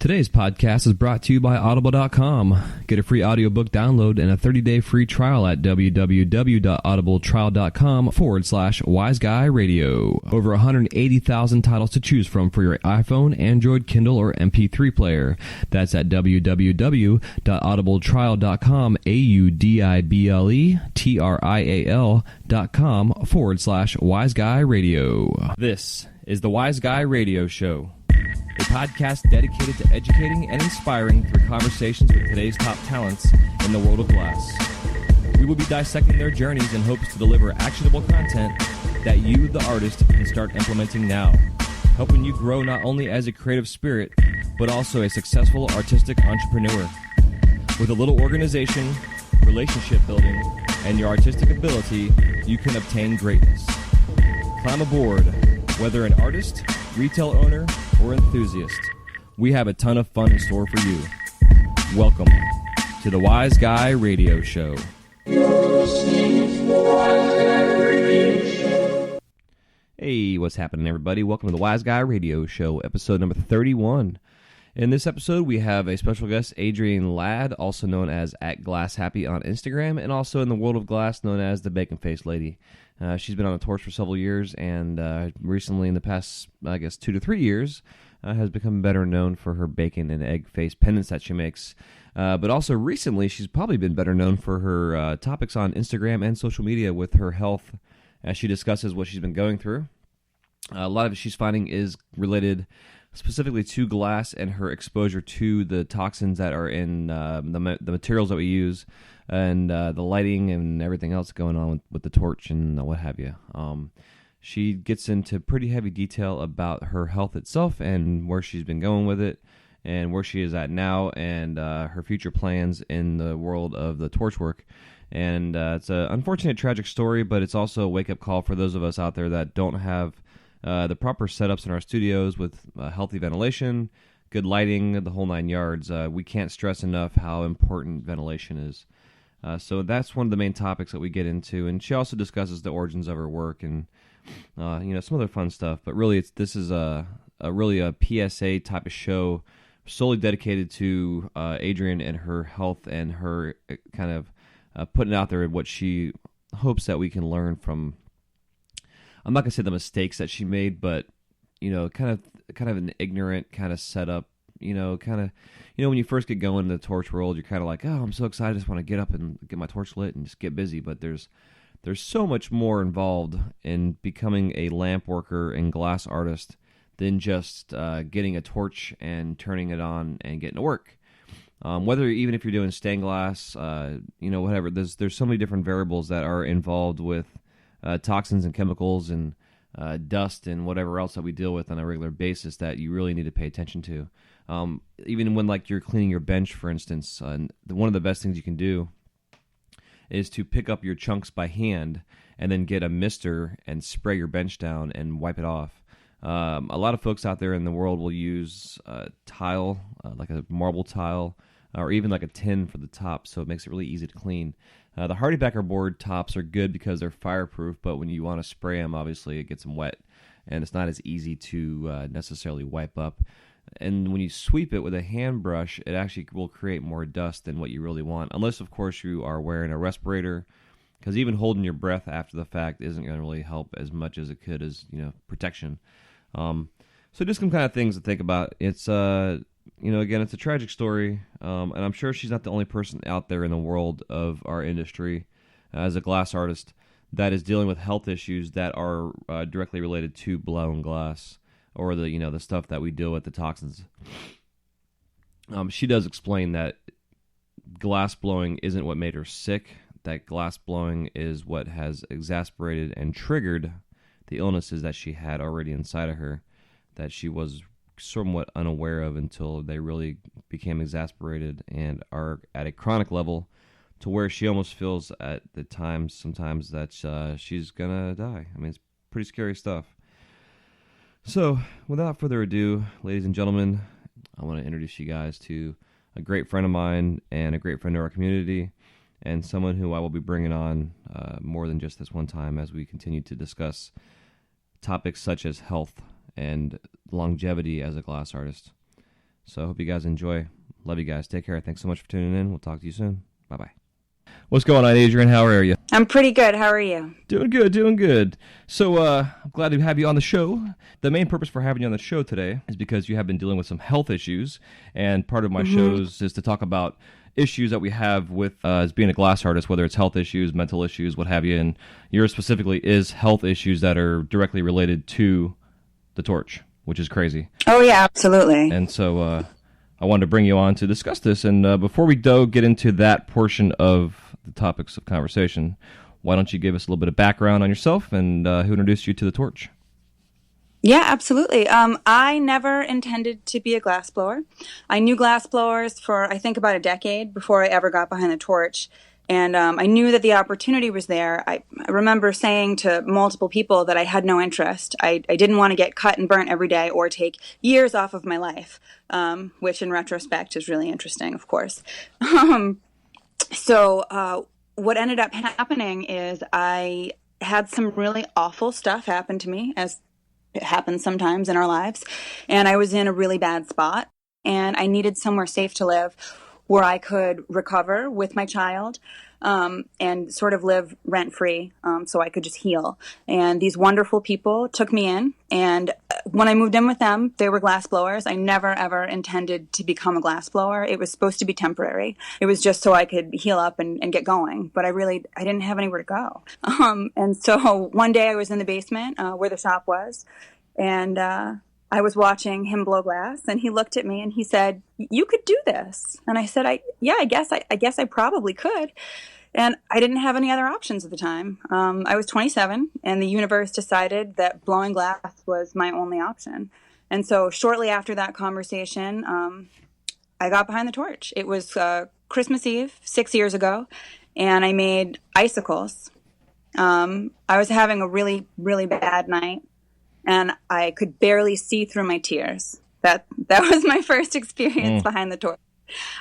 Today's podcast is brought to you by Audible.com. Get a free audiobook download and a 30-day free trial at www.audibletrial.com/WiseGuyRadio. Over 180,000 titles to choose from for your iPhone, Android, Kindle, or MP3 player. That's at www.audibletrial.com, AUDIBLETRIAL.com/WiseGuyRadio. This is the Wise Guy Radio Show, a podcast dedicated to educating and inspiring through conversations with today's top talents in the world of glass. We will be dissecting their journeys in hopes to deliver actionable content that you, the artist, can start implementing now, helping you grow not only as a creative spirit, but also a successful artistic entrepreneur. With a little organization, relationship building, and your artistic ability, you can obtain greatness. Climb aboard, whether an artist, retail owner, or enthusiast. We have a ton of fun in store for you. Welcome to the Wise Guy Radio Show. Hey, what's happening, everybody? Welcome to the Wise Guy Radio Show, episode number 31. In this episode, we have a special guest, Adrienne Ladd, also known as @GlassHappy on Instagram, and also in the world of glass, known as the Bacon Face Lady. She's been on the torch for several years, and recently, in the past, 2 to 3 years, has become better known for her bacon and egg face pendants that she makes. But also recently, she's probably been better known for her topics on Instagram and social media with her health, as she discusses what she's been going through. A lot of it she's finding is related specifically to glass and her exposure to the toxins that are in the materials that we use, and the lighting and everything else going on with the torch and what have you. She gets into pretty heavy detail about her health itself and where she's been going with it and where she is at now, and her future plans in the world of the torch work. And it's an unfortunate, tragic story, but it's also a wake-up call for those of us out there that don't have the proper setups in our studios with healthy ventilation, good lighting, the whole 9 yards. We can't stress enough how important ventilation is. So that's one of the main topics that we get into, and she also discusses the origins of her work and some other fun stuff. But really, this is a PSA type of show, solely dedicated to Adrienne and her health and her kind of putting out there what she hopes that we can learn from. I'm not gonna say the mistakes that she made, but kind of an ignorant kind of setup. When you first get going in the torch world, you're kind of like, oh, I'm so excited, I just want to get up and get my torch lit and just get busy. But there's so much more involved in becoming a lamp worker and glass artist than just getting a torch and turning it on and getting to work. Whether even if you're doing stained glass, whatever, there's so many different variables that are involved with toxins and chemicals and dust and whatever else that we deal with on a regular basis that you really need to pay attention to. Even when you're cleaning your bench, for instance, one of the best things you can do is to pick up your chunks by hand and then get a mister and spray your bench down and wipe it off. A lot of folks out there in the world will use tile, like a marble tile, or even like a tin for the top, so it makes it really easy to clean. The HardieBacker board tops are good because they're fireproof, but when you want to spray them, obviously it gets them wet, and it's not as easy to necessarily wipe up. And when you sweep it with a hand brush, it actually will create more dust than what you really want, unless, of course, you are wearing a respirator, because even holding your breath after the fact isn't going to really help as much as it could as protection. So just some kind of things to think about. It's again, it's a tragic story, and I'm sure she's not the only person out there in the world of our industry as a glass artist that is dealing with health issues that are directly related to blown glass, or the stuff that we deal with, the toxins. She does explain that glass blowing isn't what made her sick, that glass blowing is what has exacerbated and triggered the illnesses that she had already inside of her, that she was somewhat unaware of until they really became exacerbated and are at a chronic level to where she almost feels at the times sometimes that she's gonna die. I mean, it's pretty scary stuff. So, without further ado, ladies and gentlemen, I want to introduce you guys to a great friend of mine and a great friend of our community, and someone who I will be bringing on more than just this one time as we continue to discuss topics such as health and longevity as a glass artist. So I hope you guys enjoy. Love you guys. Take care. Thanks so much for tuning in. We'll talk to you soon. Bye-bye. What's going on, Adrienne? How are you? I'm pretty good. How are you? Doing good, doing good. So I'm glad to have you on the show. The main purpose for having you on the show today is because you have been dealing with some health issues, and part of my shows is to talk about issues that we have with as being a glass artist, whether it's health issues, mental issues, what have you, and yours specifically is health issues that are directly related to the torch, which is crazy. Oh, yeah, absolutely. And so I wanted to bring you on to discuss this, and before we get into that portion of the topics of conversation, why don't you give us a little bit of background on yourself and who introduced you to the torch? Yeah, absolutely. I never intended to be a glassblower. I knew glassblowers for, I think, about a decade before I ever got behind the torch. And I knew that the opportunity was there. I remember saying to multiple people that I had no interest. I didn't want to get cut and burnt every day or take years off of my life, which in retrospect is really interesting, of course. So what ended up happening is I had some really awful stuff happen to me, as it happens sometimes in our lives. And I was in a really bad spot, and I needed somewhere safe to live where I could recover with my child and sort of live rent-free so I could just heal. And these wonderful people took me in, and when I moved in with them, they were glassblowers. I never, ever intended to become a glassblower. It was supposed to be temporary. It was just so I could heal up and get going, but I didn't have anywhere to go. And so one day I was in the basement where the shop was, and I was watching him blow glass, and he looked at me and he said, "You could do this." And I said, I guess I probably could. And I didn't have any other options at the time. I was 27, and the universe decided that blowing glass was my only option. And so shortly after that conversation, I got behind the torch. It was Christmas Eve, 6 years ago, and I made icicles. I was having a really, really bad night, and I could barely see through my tears. That was my first experience behind the torch.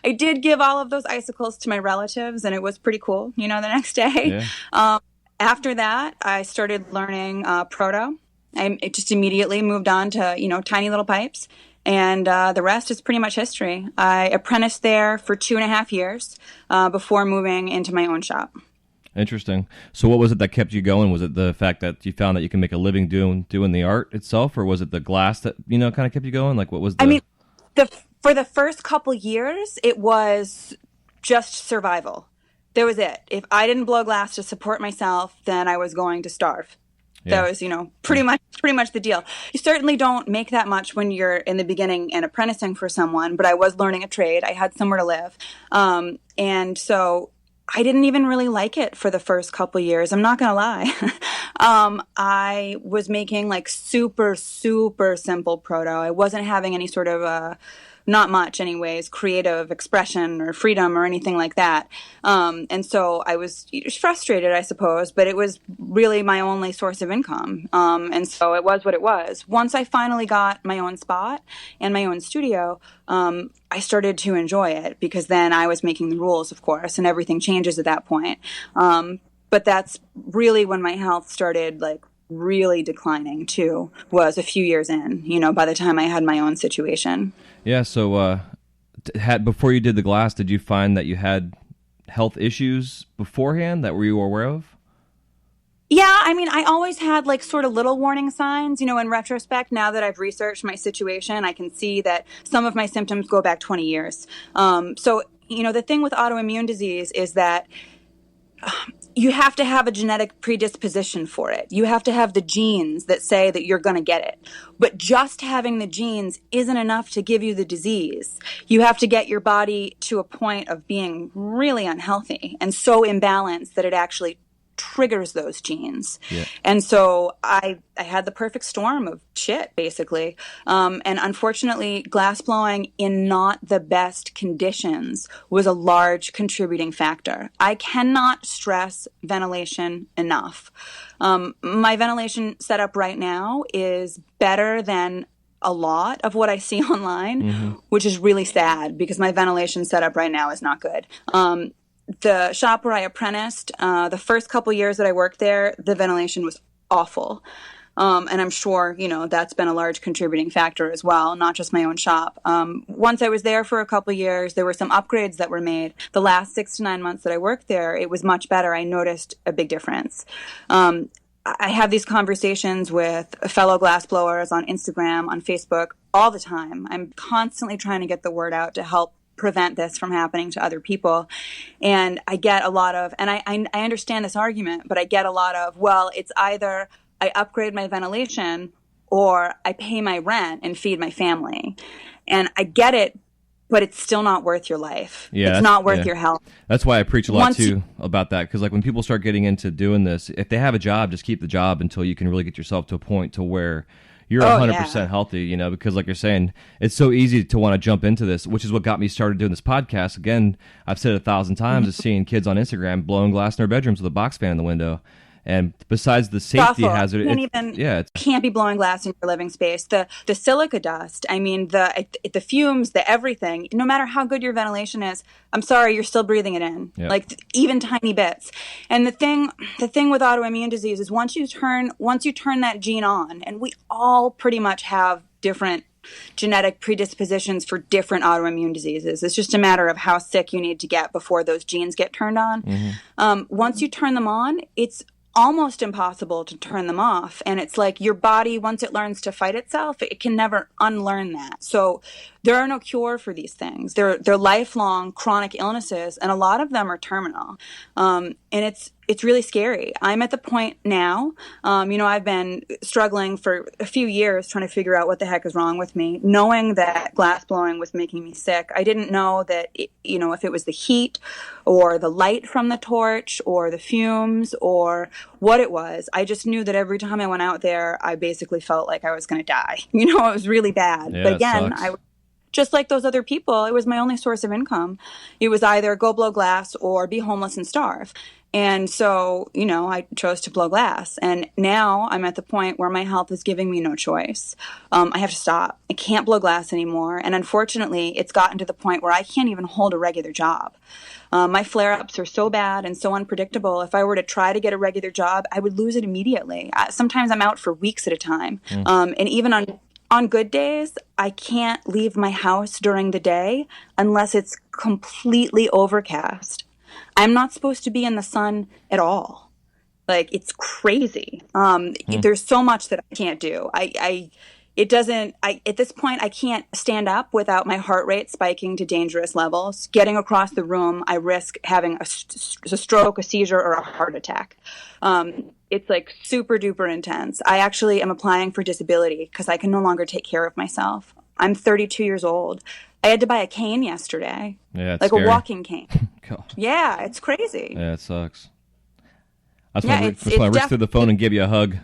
I did give all of those icicles to my relatives, and it was pretty cool, the next day. Yeah. After that, I started learning proto. I just immediately moved on to, tiny little pipes, and the rest is pretty much history. I apprenticed there for 2.5 years before moving into my own shop. Interesting. So what was it that kept you going? Was it the fact that you found that you can make a living doing the art itself, or was it the glass that, kind of kept you going? Like, what was the... For the first couple years, it was just survival. That was it. If I didn't blow glass to support myself, then I was going to starve. Yeah. That was, pretty much the deal. You certainly don't make that much when you're in the beginning and apprenticing for someone, but I was learning a trade. I had somewhere to live. And so I didn't even really like it for the first couple years. I'm not going to lie. I was making like super, super simple proto. I wasn't having any sort of not much anyways, creative expression or freedom or anything like that. And so I was frustrated, I suppose, but it was really my only source of income. And so it was what it was. Once I finally got my own spot and my own studio, I started to enjoy it because then I was making the rules, of course, and everything changes at that point. But that's really when my health started really declining too, was a few years in, by the time I had my own situation. Yeah, so before you did the glass, did you find that you had health issues beforehand that you were aware of? Yeah, I always had sort of little warning signs. In retrospect, now that I've researched my situation, I can see that some of my symptoms go back 20 years. So, the thing with autoimmune disease is that you have to have a genetic predisposition for it. You have to have the genes that say that you're going to get it. But just having the genes isn't enough to give you the disease. You have to get your body to a point of being really unhealthy and so imbalanced that it actually triggers those genes. Yeah. And so I had the perfect storm of shit, basically. And unfortunately, glassblowing in not the best conditions was a large contributing factor. I cannot stress ventilation enough. My ventilation setup right now is better than a lot of what I see online, which is really sad because my ventilation setup right now is not good. The shop where I apprenticed, the first couple years that I worked there, the ventilation was awful. And I'm sure, that's been a large contributing factor as well, not just my own shop. Once I was there for a couple years, there were some upgrades that were made. The last 6 to 9 months that I worked there, it was much better. I noticed a big difference. I have these conversations with fellow glassblowers on Instagram, on Facebook, all the time. I'm constantly trying to get the word out to help prevent this from happening to other people. And I get a lot of, and I understand this argument, but I get a lot of, well, it's either I upgrade my ventilation or I pay my rent and feed my family. And I get it, but it's still not worth your life. Yeah, it's not worth your health. That's why I preach a lot too about that. Because like when people start getting into doing this, if they have a job, just keep the job until you can really get yourself to a point to where you're 100% healthy, because like you're saying, it's so easy to want to jump into this, which is what got me started doing this podcast. Again, I've said it 1,000 times, is seeing kids on Instagram blowing glass in their bedrooms with a box fan in the window. And besides the safety hazard, it can't be blowing glass in your living space. The silica dust, I mean, the fumes, the everything. No matter how good your ventilation is, I'm sorry, you're still breathing it in, like even tiny bits. And the thing with autoimmune disease is once you turn that gene on, and we all pretty much have different genetic predispositions for different autoimmune diseases. It's just a matter of how sick you need to get before those genes get turned on. Once you turn them on, it's almost impossible to turn them off. And it's like your body, once it learns to fight itself, it can never unlearn that. So there are no cure for these things. They're lifelong chronic illnesses, and a lot of them are terminal. And it's really scary. I'm at the point now, I've been struggling for a few years trying to figure out what the heck is wrong with me, knowing that glass blowing was making me sick. I didn't know that, if it was the heat or the light from the torch or the fumes or what it was. I just knew that every time I went out there, I basically felt like I was going to die. It was really bad. Yeah, but again, just like those other people, it was my only source of income. It was either go blow glass or be homeless and starve. And so, I chose to blow glass. And now I'm at the point where my health is giving me no choice. I have to stop. I can't blow glass anymore. And unfortunately, it's gotten to the point where I can't even hold a regular job. My flare-ups are so bad and so unpredictable. If I were to try to get a regular job, I would lose it immediately. Sometimes I'm out for weeks at a time. And even on good days, I can't leave my house during the day unless it's completely overcast. I'm not supposed to be in the sun at all. Like, it's crazy. There's so much that I can't do. At this point, I can't stand up without my heart rate spiking to dangerous levels. Getting across the room, I risk having a stroke, a seizure, or a heart attack. It's like super duper intense. I actually am applying for disability because I can no longer take care of myself. I'm 32 years old. I had to buy a cane yesterday. Yeah, like scary. A walking cane. God. Yeah, it's crazy. Yeah, it sucks. That's why I reached through the phone and give you a hug.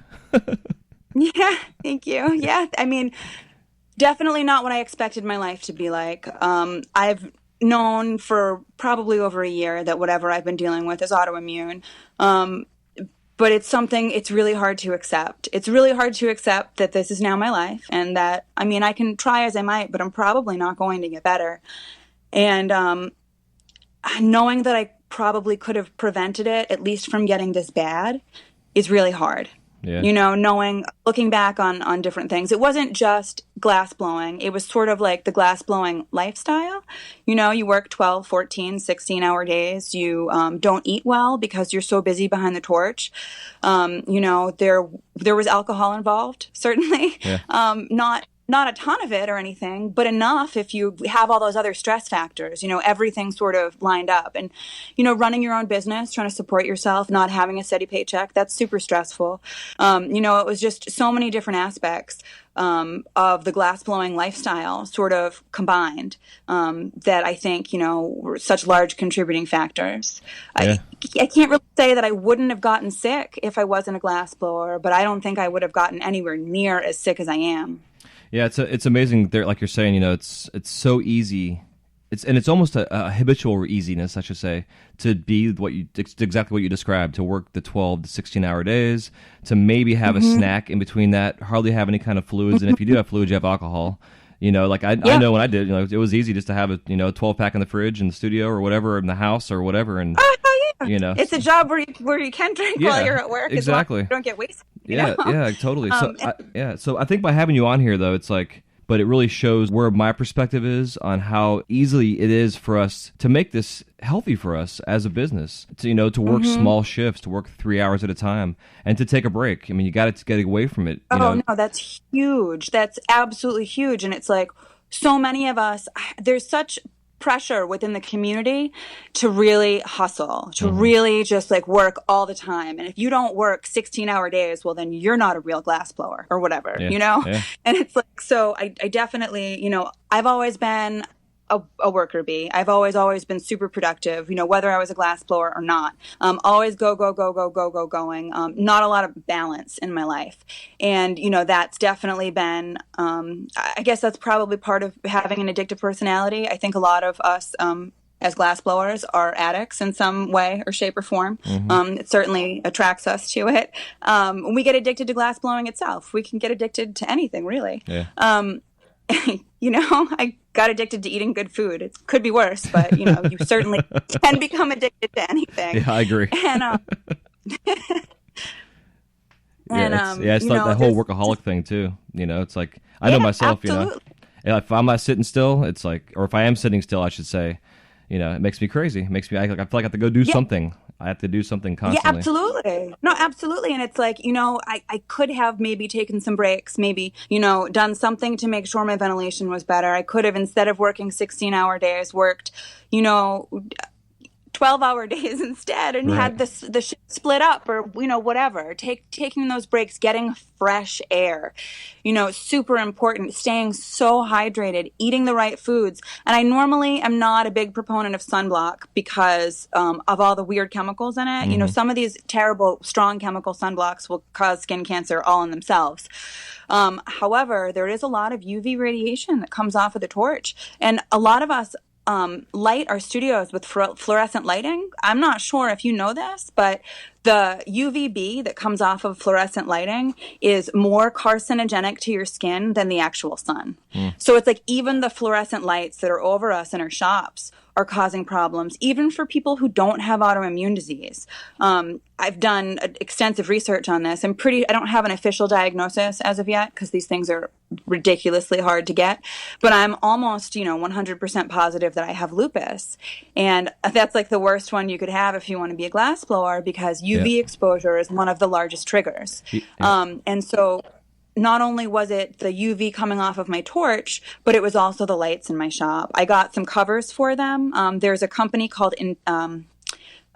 Yeah, thank you. Yeah, I mean, definitely not what I expected my life to be like. I've known for probably over a year that whatever I've been dealing with is autoimmune. But it's really hard to accept. It's really hard to accept that this is now my life and that, I can try as I might, but I'm probably not going to get better. And knowing that I probably could have prevented it, at least from getting this bad, is really hard. Yeah. Looking back on different things, it wasn't just glass blowing. It was sort of like the glass blowing lifestyle. You work 12, 14, 16-hour days. You don't eat well because you're so busy behind the torch. There was alcohol involved, certainly. Yeah. Not a ton of it or anything, but enough if you have all those other stress factors, everything sort of lined up. And, running your own business, trying to support yourself, not having a steady paycheck, that's super stressful. It was just so many different aspects of the glass blowing lifestyle sort of combined that I think, were such large contributing factors. Yeah. I can't really say that I wouldn't have gotten sick if I wasn't a glass blower, but I don't think I would have gotten anywhere near as sick as I am. Yeah, it's amazing. There, like you're saying, it's so easy. It's almost a habitual easiness, I should say, to be exactly what you described, to work the 12 to 16-hour days, to maybe have a snack in between that, hardly have any kind of fluids, and if you do have fluids, you have alcohol. I know when I did, it was easy just to have a 12-pack in the fridge in the studio or whatever in the house or whatever, and You know, it's a job where you can drink while you're at work. Exactly. As long as you don't get wasted. Yeah, totally. So I think by having you on here though, it's like, but it really shows where my perspective is on how easily it is for us to make this healthy for us as a business. To work small shifts, to work 3 hours at a time, and to take a break. I mean, you got to get away from it. No, that's huge. That's absolutely huge. And it's like so many of us, there's such pressure within the community to really hustle, to really just like work all the time. And if you don't work 16-hour days, well, then you're not a real glass blower or whatever, Yeah. And it's like, so I definitely, I've always been a worker bee. I've always been super productive, whether I was a glass blower or not. Always going. Not a lot of balance in my life. And, that's definitely been, I guess that's probably part of having an addictive personality. I think a lot of us, as glass blowers are addicts in some way or shape or form. It certainly attracts us to it. We get addicted to glass blowing itself. We can get addicted to anything, really. Yeah. I got addicted to eating good food. It could be worse, but you certainly can become addicted to anything. Yeah, I agree. And it's like that whole workaholic thing too. It's like I know myself. Absolutely. If I'm not sitting still, it's like, or if I am sitting still, I should say, it makes me crazy. It makes me I feel like I have to go do something. I have to do something constantly. Yeah, absolutely. No, absolutely. And it's like, I could have maybe taken some breaks, maybe, done something to make sure my ventilation was better. I could have, instead of working 16-hour days, worked, 12-hour days instead and had the shift split up or, whatever. Taking those breaks, getting fresh air, super important, staying so hydrated, eating the right foods. And I normally am not a big proponent of sunblock because of all the weird chemicals in it. Some of these terrible, strong chemical sunblocks will cause skin cancer all in themselves. However, there is a lot of UV radiation that comes off of the torch. And a lot of us light our studios with fluorescent lighting. I'm not sure if you know this, but the UVB that comes off of fluorescent lighting is more carcinogenic to your skin than the actual sun. So it's like even the fluorescent lights that are over us in our shops are causing problems, even for people who don't have autoimmune disease. I've done extensive research on this. I don't have an official diagnosis as of yet because these things are ridiculously hard to get, but I'm almost, 100% positive that I have lupus. And that's like the worst one you could have if you want to be a glass blower because UV exposure is one of the largest triggers. And so not only was it the UV coming off of my torch, but it was also the lights in my shop. I got some covers for them. There's a company called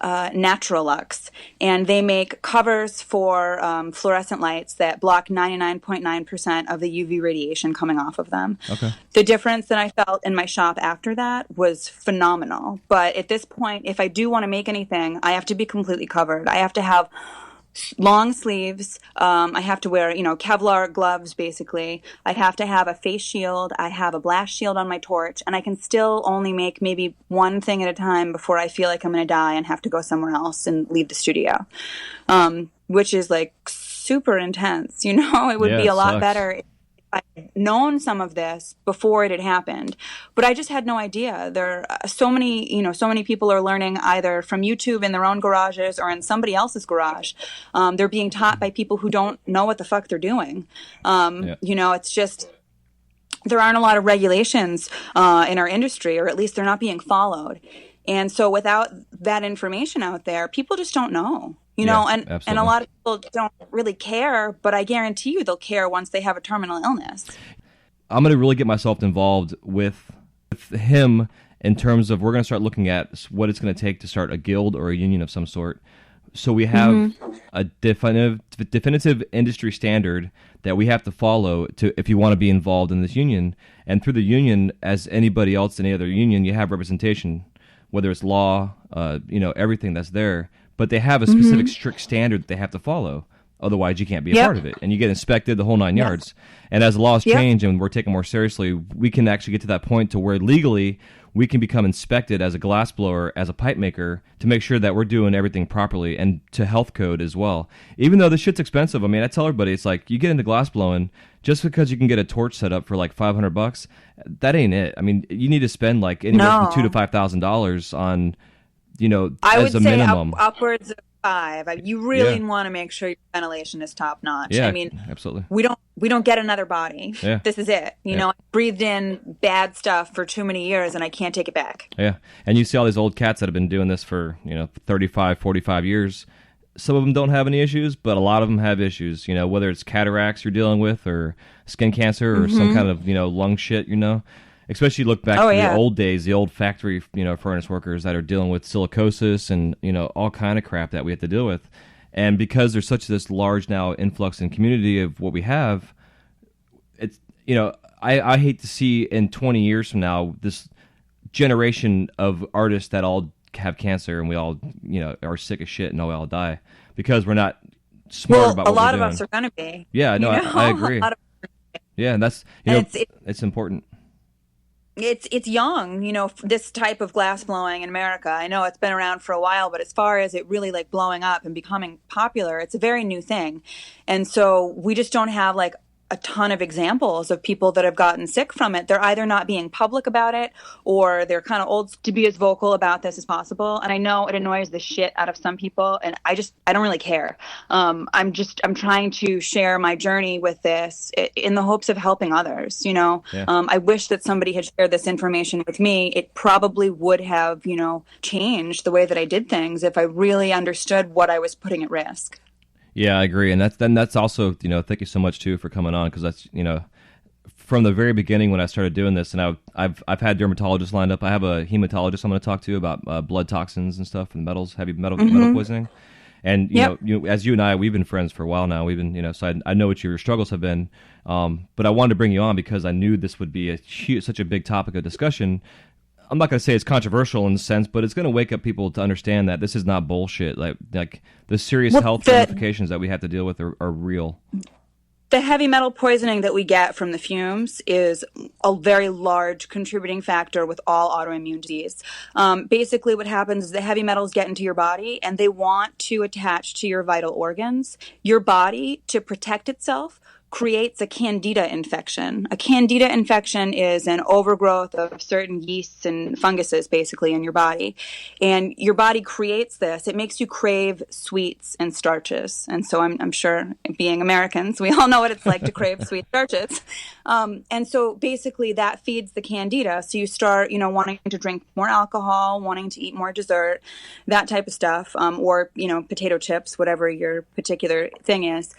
Naturalux, and they make covers for fluorescent lights that block 99.9% of the UV radiation coming off of them. Okay. The difference that I felt in my shop after that was phenomenal. But at this point, if I do want to make anything, I have to be completely covered. I have to have long sleeves. I have to wear, Kevlar gloves, basically. I have to have a face shield. I have a blast shield on my torch, and I can still only make maybe one thing at a time before I feel like I'm going to die and have to go somewhere else and leave the studio, which is like super intense. It would be a lot better if I'd known some of this before it had happened, but I just had no idea. There are so many people are learning either from YouTube in their own garages or in somebody else's garage. They're being taught by people who don't know what the fuck they're doing. It's just, there aren't a lot of regulations in our industry, or at least they're not being followed. And so without that information out there, people just don't know. And a lot of people don't really care, but I guarantee you they'll care once they have a terminal illness. I'm going to really get myself involved with him in terms of, we're going to start looking at what it's going to take to start a guild or a union of some sort. So we have a definitive industry standard that we have to follow if you want to be involved in this union. And through the union, as anybody else in any other union, you have representation, whether it's law, everything that's there. But they have a specific strict standard that they have to follow. Otherwise, you can't be a part of it. And you get inspected the whole 9 yards. And as the laws change and we're taken more seriously, we can actually get to that point to where legally we can become inspected as a glass blower, as a pipe maker, to make sure that we're doing everything properly, and to health code as well. Even though this shit's expensive, I mean, I tell everybody, it's like, you get into glass blowing, just because you can get a torch set up for like $500, that ain't it. I mean, you need to spend like anywhere from $2,000 to $5,000 on I as would a say minimum. upwards of 5. You really want to make sure your ventilation is top notch. Yeah, I mean, absolutely. we don't get another body. Yeah. This is it. I breathed in bad stuff for too many years and I can't take it back. Yeah. And you see all these old cats that have been doing this for, 35, 45 years. Some of them don't have any issues, but a lot of them have issues, whether it's cataracts you're dealing with or skin cancer or some kind of, lung shit, Especially look back to the old days, the old factory, furnace workers that are dealing with silicosis and, all kind of crap that we have to deal with. And because there's such this large now influx in community of what we have, it's, I hate to see in 20 years from now this generation of artists that all have cancer and we all, are sick as shit and we all die because we're not smart about what we're doing. A lot of us are going to be. Yeah, no, I agree. Yeah, and that's, it's important. It's young, this type of glass blowing in America. I know it's been around for a while, but as far as it really like blowing up and becoming popular, it's a very new thing. And so we just don't have like a ton of examples of people that have gotten sick from it. They're either not being public about it or they're kind of old to be as vocal about this as possible. And I know it annoys the shit out of some people. And I don't really care. I'm trying to share my journey with this in the hopes of helping others, Yeah. I wish that somebody had shared this information with me. It probably would have, changed the way that I did things if I really understood what I was putting at risk. Yeah, I agree, and that's also thank you so much too for coming on because that's from the very beginning when I started doing this, and I've had dermatologists lined up. I have a hematologist I'm going to talk to about blood toxins and stuff and metals, heavy metal poisoning, and as you and I we've been friends for a while now. We've been so I know what your struggles have been, but I wanted to bring you on because I knew this would be such a big topic of discussion. I'm not going to say it's controversial in a sense, but it's going to wake up people to understand that this is not bullshit. Like the serious health ramifications that we have to deal with are real. The heavy metal poisoning that we get from the fumes is a very large contributing factor with all autoimmune disease. Basically what happens is the heavy metals get into your body and they want to attach to your vital organs. Your body, to protect itself, creates a candida infection. A candida infection is an overgrowth of certain yeasts and funguses basically in your body. And your body creates this. It makes you crave sweets and starches. And so I'm sure being Americans, we all know what it's like to crave sweet starches. And so basically that feeds the candida. So you start, wanting to drink more alcohol, wanting to eat more dessert, that type of stuff, or, potato chips, whatever your particular thing is.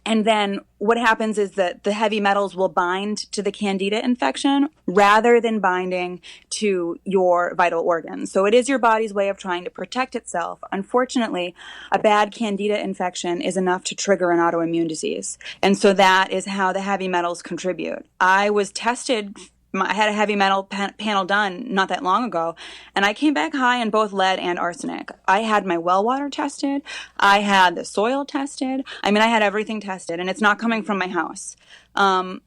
And then what happens is that the heavy metals will bind to the candida infection rather than binding to your vital organs. So it is your body's way of trying to protect itself. Unfortunately, a bad candida infection is enough to trigger an autoimmune disease. And so that is how the heavy metals contribute. I was tested. I had a heavy metal panel done not that long ago, and I came back high in both lead and arsenic. I had my well water tested. I had the soil tested. I mean, I had everything tested, and it's not coming from my house. I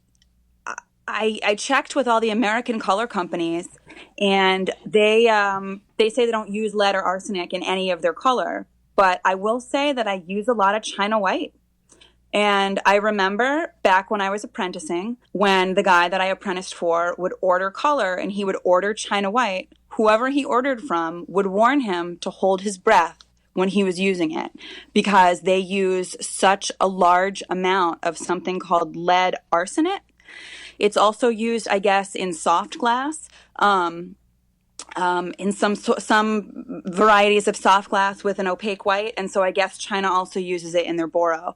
checked with all the American color companies, and they say they don't use lead or arsenic in any of their color. But I will say that I use a lot of China white. And I remember back when I was apprenticing, when the guy that I apprenticed for would order color and he would order China white, whoever he ordered from would warn him to hold his breath when he was using it because they use such a large amount of something called lead arsenate. It's also used, I guess, in soft glass. In some varieties of soft glass with an opaque white. And so I guess China also uses it in their boro.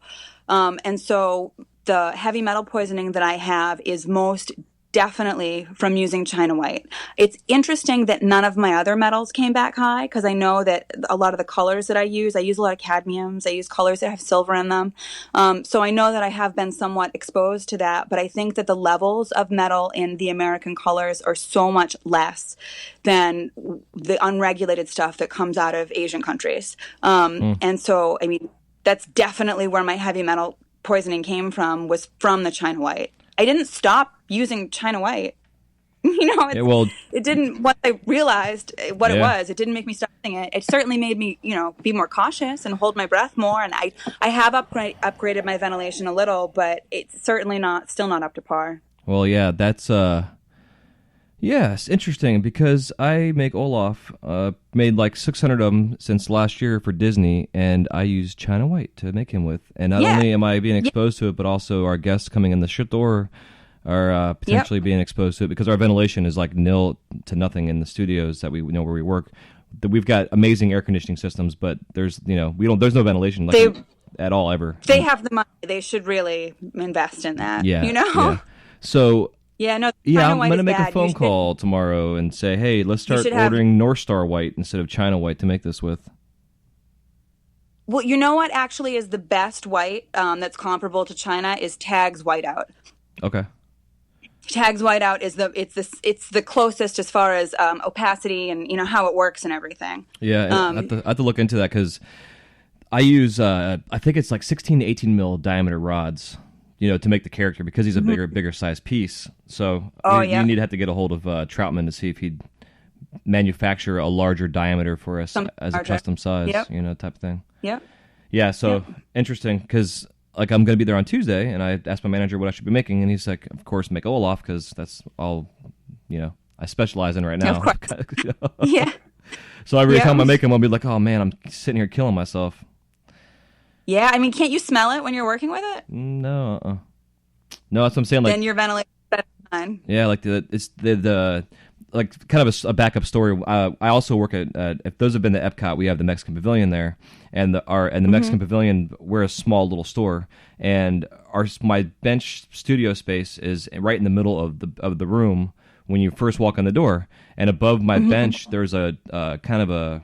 And so the heavy metal poisoning that I have is most definitely from using China white. It's interesting that none of my other metals came back high because I know that a lot of the colors that I use a lot of cadmiums. I use colors that have silver in them. So I know that I have been somewhat exposed to that, but I think that the levels of metal in the American colors are so much less than the unregulated stuff that comes out of Asian countries. And so, I mean, that's definitely where my heavy metal poisoning came from, was from the China white. I didn't stop using China white. It didn't, once I realized what it was, it didn't make me stop using it. It certainly made me, be more cautious and hold my breath more. And I have upgraded my ventilation a little, but it's certainly still not up to par. Well, yeah, that's, Yes, interesting, because I make Olaf, made like 600 of them since last year for Disney, and I use China White to make him with. And not Yeah. only am I being Yeah. exposed to it, but also our guests coming in the shit door are Yep. potentially being exposed to it, because our ventilation is like nil to nothing in the studios that we know where we work. We've got amazing air conditioning systems, but there's there's no ventilation like They at all ever. they have the money. They should really invest in that. Yeah, You know? yeah. So Yeah, no, yeah, China I'm White gonna is make a bad. You phone should- call tomorrow and say, hey, let's start should have- ordering North Star White instead of China White to make this with. Well, you know what actually is the best white that's comparable to China is Tag's Whiteout. Okay. Tag's Whiteout is it's the closest as far as opacity and how it works and everything. Yeah, and I have to look into that, because I use I think it's like 16 to 18 mil diameter rods, to make the character, because he's a bigger size piece. So you need to have to get a hold of Troutman to see if he'd manufacture a larger diameter for us as a custom size, type of thing. Yep. Yeah, so interesting, because like I'm going to be there on Tuesday, and I asked my manager what I should be making, and he's like, of course, make Olaf, because that's all, I specialize in right now. Of course. Yeah. So every time I make him, I'll be like, oh man, I'm sitting here killing myself. Yeah, I mean, can't you smell it when you're working with it? No, no, that's what I'm saying. Like, Then your ventilation is better than mine. yeah, like it's the like kind of a backup story. I also work at if those have been to Epcot, we have the Mexican Pavilion there, and the Mexican Pavilion, we're a small little store, and my bench studio space is right in the middle of the room when you first walk in the door, and above my bench there's a kind of a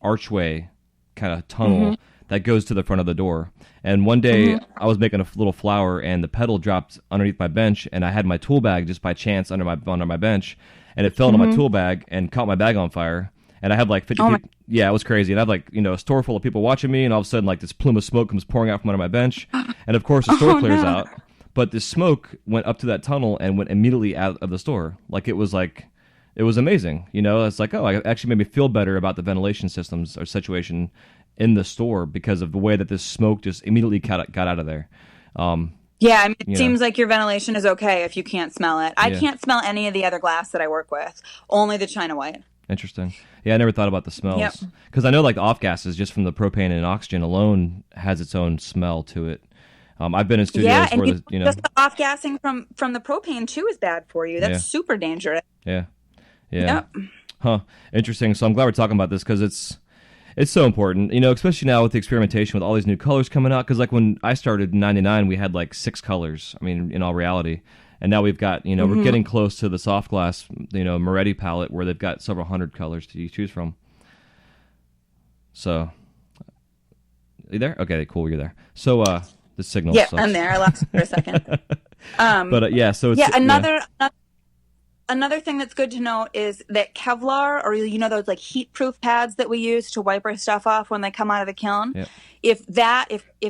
archway, kind of tunnel that goes to the front of the door. And one day I was making a little flower, and the pedal dropped underneath my bench, and I had my tool bag just by chance under my bench, and it fell into my tool bag and caught my bag on fire. And I have like 50 people. Yeah, it was crazy. And I have like, a store full of people watching me, and all of a sudden like this plume of smoke comes pouring out from under my bench. And of course the store clears out, but the smoke went up to that tunnel and went immediately out of the store. It was amazing. It's like, oh, it actually made me feel better about the ventilation systems or situation in the store, because of the way that this smoke just immediately got out of there. Yeah, I mean, it seems like your ventilation is okay if you can't smell it. I can't smell any of the other glass that I work with, only the China White. Interesting. Yeah, I never thought about the smells. Because I know like the off gases just from the propane and oxygen alone has its own smell to it. I've been in studios where just the off gassing from the propane too is bad for you. That's super dangerous. Yeah. Huh. Interesting. So I'm glad we're talking about this, because it's so important, especially now with the experimentation with all these new colors coming out. Because like when I started in '99, we had like 6 colors. I mean, in all reality, and now we've got we're getting close to the soft glass Moretti palette, where they've got several hundred colors to choose from. So, are you there? Okay, cool, you're there. So the signal. Yeah, sucks. I'm there. I lost you for a second. But so it's Another thing that's good to know is that Kevlar, or those like heat-proof pads that we use to wipe our stuff off when they come out of the kiln, if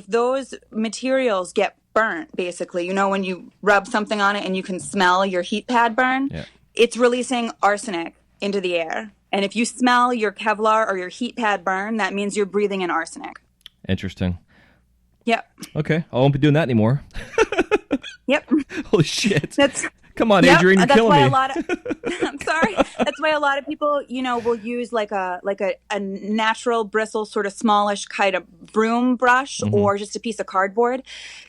those materials get burnt, basically, when you rub something on it and you can smell your heat pad burn, it's releasing arsenic into the air. And if you smell your Kevlar or your heat pad burn, that means you're breathing in arsenic. Interesting. Yep. Okay, I won't be doing that anymore. Yep. Holy shit. Come on, Adrienne, you're killing me. I'm sorry. That's why a lot of people, will use like a natural bristle, sort of smallish kind of broom brush, or just a piece of cardboard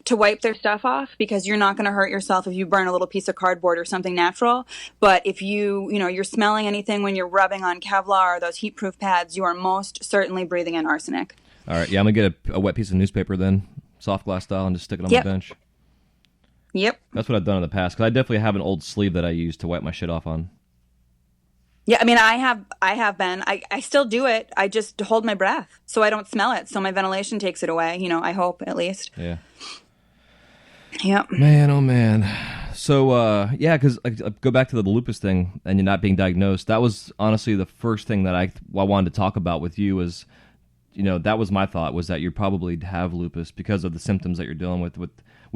to wipe their stuff off, because you're not going to hurt yourself if you burn a little piece of cardboard or something natural. But if you're smelling anything when you're rubbing on Kevlar or those heat-proof pads, you are most certainly breathing in arsenic. All right. Yeah, I'm going to get a wet piece of newspaper then, soft glass style, and just stick it on my bench. Yep. That's what I've done in the past, because I definitely have an old sleeve that I use to wipe my shit off on. Yeah, I mean, I have been. I still do it. I just hold my breath so I don't smell it. So my ventilation takes it away, I hope, at least. Yeah. Yep. Man, oh man. So, because I go back to the lupus thing and you're not being diagnosed. That was honestly the first thing that I wanted to talk about with you was, that was my thought, was that you probably have lupus because of the symptoms that you're dealing with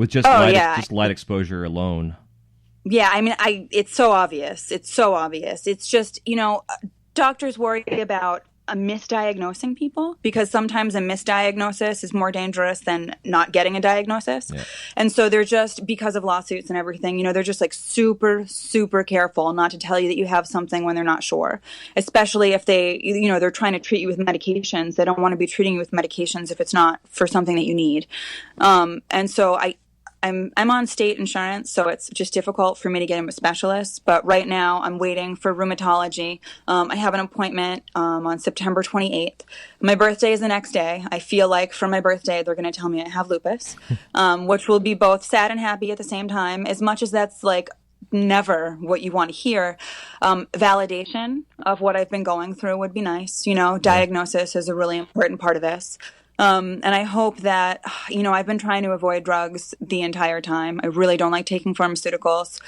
just light exposure alone. Yeah, I mean, it's so obvious. It's so obvious. It's just, doctors worry about misdiagnosing people, because sometimes a misdiagnosis is more dangerous than not getting a diagnosis. Yeah. And so they're just, because of lawsuits and everything, they're just like super, super careful not to tell you that you have something when they're not sure, especially if they're trying to treat you with medications. They don't want to be treating you with medications if it's not for something that you need. And so I'm on state insurance, so it's just difficult for me to get in with specialists. But right now, I'm waiting for rheumatology. I have an appointment on September 28th. My birthday is the next day. I feel like for my birthday, they're going to tell me I have lupus, which will be both sad and happy at the same time. As much as that's like never what you want to hear, validation of what I've been going through would be nice. Diagnosis is a really important part of this. And I hope that, I've been trying to avoid drugs the entire time. I really don't like taking pharmaceuticals.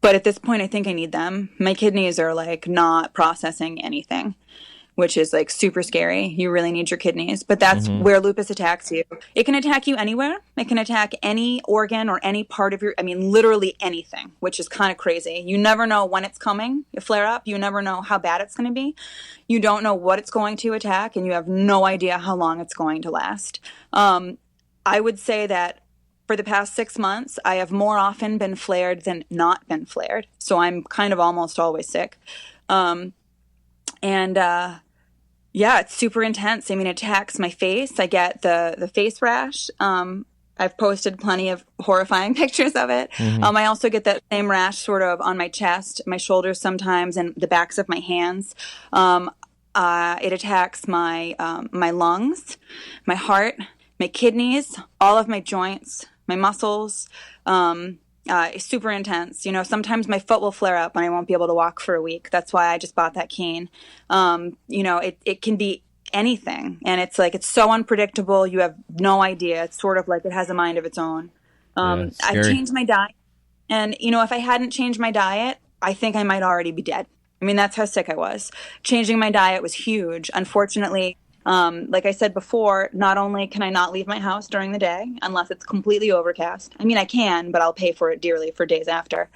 But at this point, I think I need them. My kidneys are like not processing anything, which is like super scary. You really need your kidneys. But that's where lupus attacks you. It can attack you anywhere. It can attack any organ or any part of literally anything, which is kind of crazy. You never know when it's coming, a flare up. You never know how bad it's going to be. You don't know what it's going to attack, and you have no idea how long it's going to last. I would say that for the past 6 months, I have more often been flared than not been flared. So I'm kind of almost always sick. Yeah, it's super intense. It attacks my face. I get the face rash. I've posted plenty of horrifying pictures of it. I also get that same rash sort of on my chest, my shoulders sometimes, and the backs of my hands. It attacks my lungs, my heart, my kidneys, all of my joints, my muscles. It's super intense. Sometimes my foot will flare up and I won't be able to walk for a week. That's why I just bought that cane. It can be anything. And it's like, it's so unpredictable. You have no idea. It's sort of like it has a mind of its own. I've changed my diet. And, if I hadn't changed my diet, I think I might already be dead. That's how sick I was. Changing my diet was huge. Unfortunately, like I said before, not only can I not leave my house during the day unless it's completely overcast. I can, but I'll pay for it dearly for days after.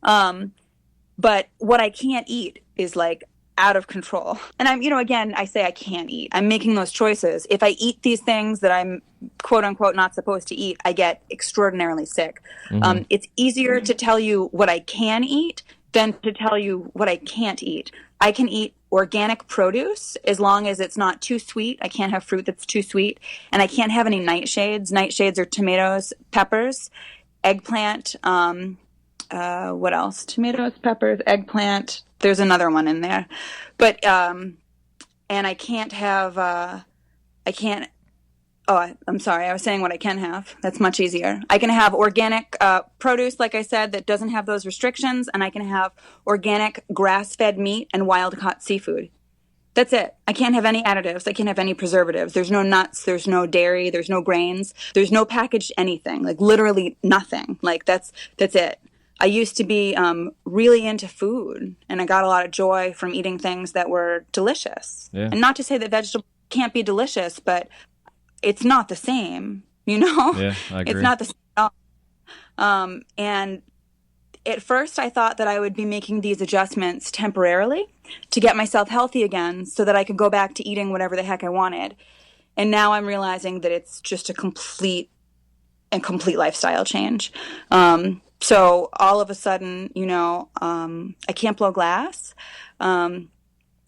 But what I can't eat is like out of control. And again, I say I can't eat. I'm making those choices. If I eat these things that I'm quote unquote not supposed to eat, I get extraordinarily sick. It's easier to tell you what I can eat than to tell you what I can't eat. I can eat organic produce as long as it's not too sweet. I can't have fruit that's too sweet. And I can't have any nightshades. Nightshades are tomatoes, peppers, eggplant. What else? Tomatoes, peppers, eggplant. There's another one in there. But, and I can't have, I'm sorry. I was saying what I can have. That's much easier. I can have organic produce, like I said, that doesn't have those restrictions, and I can have organic grass-fed meat and wild-caught seafood. That's it. I can't have any additives. I can't have any preservatives. There's no nuts. There's no dairy. There's no grains. There's no packaged anything. Like literally nothing. Like that's it. I used to be really into food, and I got a lot of joy from eating things that were delicious. Yeah. And not to say that vegetables can't be delicious, but it's not the same, Yeah, I agree. It's not the same at all. And at first I thought that I would be making these adjustments temporarily to get myself healthy again so that I could go back to eating whatever the heck I wanted. And now I'm realizing that it's just a complete lifestyle change. So all of a sudden, I can't blow glass.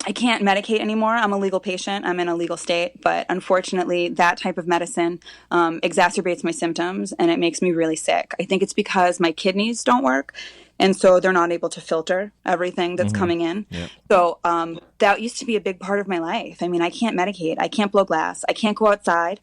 I can't medicate anymore. I'm a legal patient. I'm in a legal state. But unfortunately, that type of medicine exacerbates my symptoms, and it makes me really sick. I think it's because my kidneys don't work, and so they're not able to filter everything that's coming in. Yep. So that used to be a big part of my life. I can't medicate. I can't blow glass. I can't go outside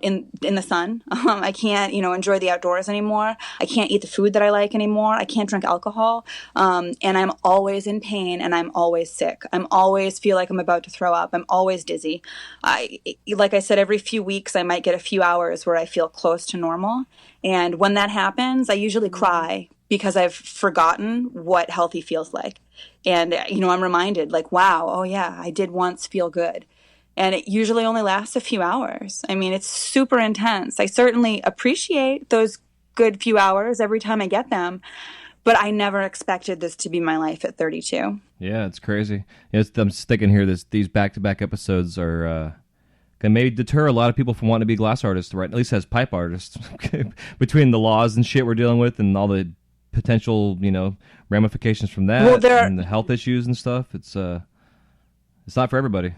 in the sun. I can't, enjoy the outdoors anymore. I can't eat the food that I like anymore. I can't drink alcohol. And I'm always in pain, and I'm always sick. I'm always feel like I'm about to throw up. I'm always dizzy. Like I said, every few weeks I might get a few hours where I feel close to normal. And when that happens, I usually cry because I've forgotten what healthy feels like. And, I'm reminded like, wow, oh yeah, I did once feel good. And it usually only lasts a few hours. It's super intense. I certainly appreciate those good few hours every time I get them. but I never expected this to be my life at 32. Yeah, it's crazy. I'm thinking here, these back-to-back episodes are can maybe deter a lot of people from wanting to be glass artists, right? At least as pipe artists, between the laws and shit we're dealing with and all the potential, ramifications from that, and the health issues and stuff. It's not for everybody.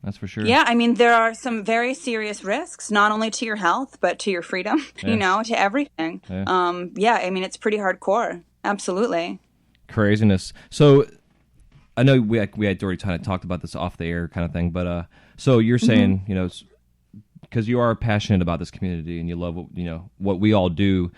That's for sure. Yeah, I mean, there are some very serious risks, not only to your health, but to your freedom, to everything. Yeah. I mean, it's pretty hardcore. Absolutely. Craziness. So I know we had already kind of talked about this off the air kind of thing, but so you're saying, because you are passionate about this community and you love what we all do,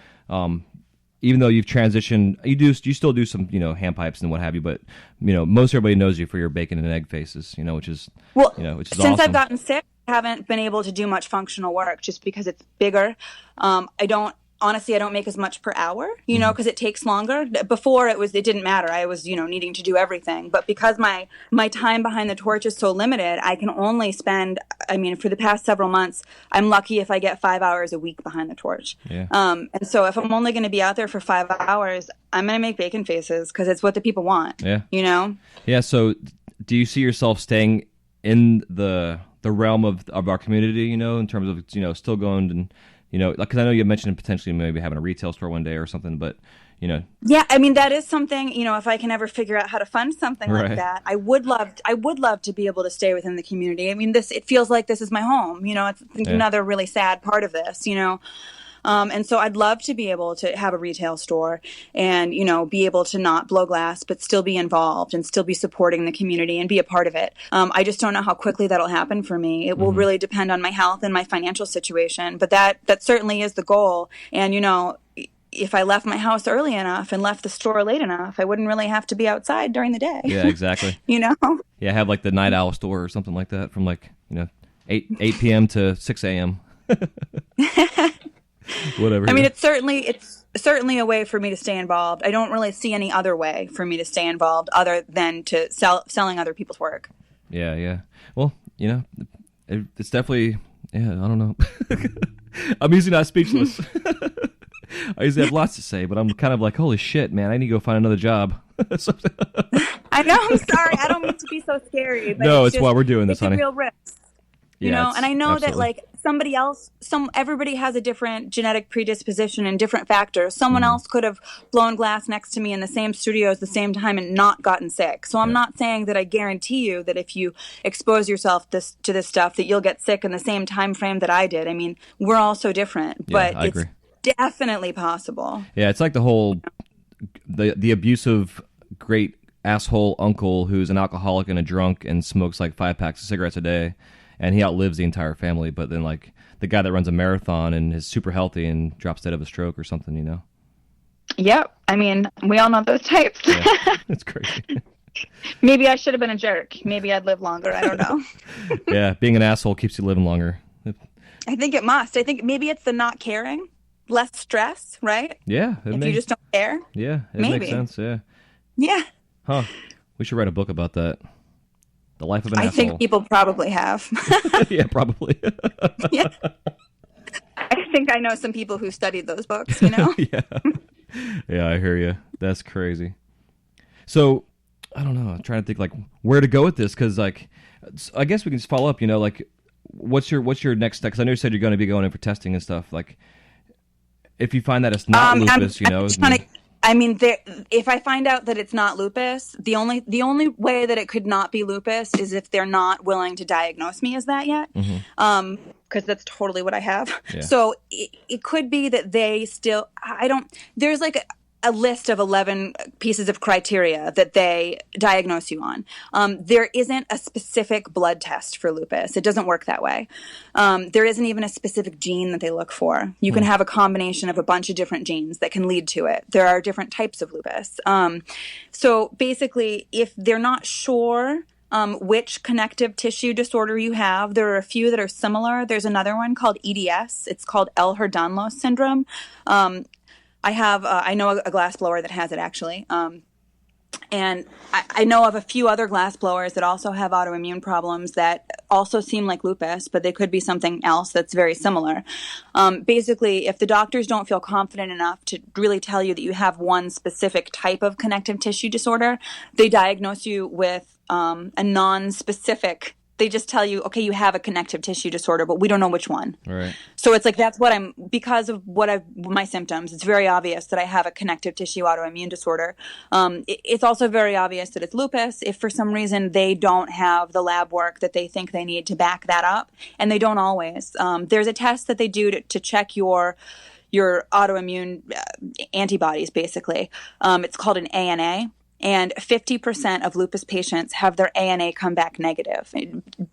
even though you've transitioned, you still do some, hand pipes and what have you, but, most everybody knows you for your bacon and egg faces, which is, which is since awesome. I've gotten sick, I haven't been able to do much functional work just because it's bigger. Honestly, I don't make as much per hour, because it takes longer. Before it didn't matter. I was, needing to do everything. But because my time behind the torch is so limited, I can only spend, for the past several months, I'm lucky if I get 5 hours a week behind the torch. Yeah. And so if I'm only going to be out there for 5 hours, I'm going to make bacon faces because it's what the people want. Yeah. Yeah. So do you see yourself staying in the realm of our community, in terms of, still going and, because I know you mentioned potentially maybe having a retail store one day or something, but, Yeah, that is something, if I can ever figure out how to fund something like that, I would love to be able to stay within the community. It feels like this is my home, it's another really sad part of this, and so I'd love to be able to have a retail store and, be able to not blow glass, but still be involved and still be supporting the community and be a part of it. I just don't know how quickly that'll happen for me. It will really depend on my health and my financial situation, but that certainly is the goal. And, if I left my house early enough and left the store late enough, I wouldn't really have to be outside during the day. Yeah, exactly. Yeah, have like the night owl store or something like that from 8 p.m. to 6 a.m. Whatever. It's certainly a way for me to stay involved. I don't really see any other way for me to stay involved other than to selling other people's work. Yeah. Well, it's definitely, I don't know. I'm usually not speechless. I usually have lots to say, but I'm kind of like, holy shit, man, I need to go find another job. I know, I'm sorry. I don't mean to be so scary. But no, it's why we're doing this, honey. It's a real risk. And I know that somebody else, everybody has a different genetic predisposition and different factors. Someone else could have blown glass next to me in the same studio at the same time and not gotten sick. So I'm not saying that I guarantee you that if you expose yourself to this stuff that you'll get sick in the same time frame that I did. We're all so different, but I agree. Definitely possible. Yeah, it's like the whole the abusive great asshole uncle who's an alcoholic and a drunk and smokes like 5 packs of cigarettes a day. And he outlives the entire family, but then the guy that runs a marathon and is super healthy and drops dead of a stroke or something, Yep. We all know those types. Yeah, it's crazy. Maybe I should have been a jerk. Maybe I'd live longer. I don't know. Yeah, being an asshole keeps you living longer. I think it must. I think maybe it's the not caring, less stress, right? Yeah. If you just don't care. Yeah, it makes sense, yeah. Yeah. Huh. We should write a book about that. The life of an asshole. I think people probably have. Yeah, probably. Yeah. I think I know some people who studied those books, Yeah. Yeah, I hear you. That's crazy. So, I don't know. I'm trying to think where to go with this because I guess we can just follow up, what's your next step? Because I know you said you're going to be going in for testing and stuff. If you find that it's not lupus, if I find out that it's not lupus, the only way that it could not be lupus is if they're not willing to diagnose me as that yet. Because that's totally what I have. Yeah. So it could be that they still, there's a list of 11 pieces of criteria that they diagnose you on. There isn't a specific blood test for lupus. It doesn't work that way. There isn't even a specific gene that they look for. You can have a combination of a bunch of different genes that can lead to it. There are different types of lupus. So basically, if they're not sure which connective tissue disorder you have, there are a few that are similar. There's another one called EDS. It's called Ehlers-Danlos syndrome. I know a glass blower that has it actually. And I know of a few other glass blowers that also have autoimmune problems that also seem like lupus, but they could be something else that's very similar. Basically, if the doctors don't feel confident enough to really tell you that you have one specific type of connective tissue disorder, they diagnose you with a non-specific. They just tell you, okay, you have a connective tissue disorder, but we don't know which one. Right. So it's like, because of my symptoms, it's very obvious that I have a connective tissue autoimmune disorder. It's also very obvious that it's lupus if for some reason they don't have the lab work that they think they need to back that up. And they don't always. There's a test that they do to check your autoimmune antibodies, basically. It's called an ANA. And 50% of lupus patients have their ANA come back negative.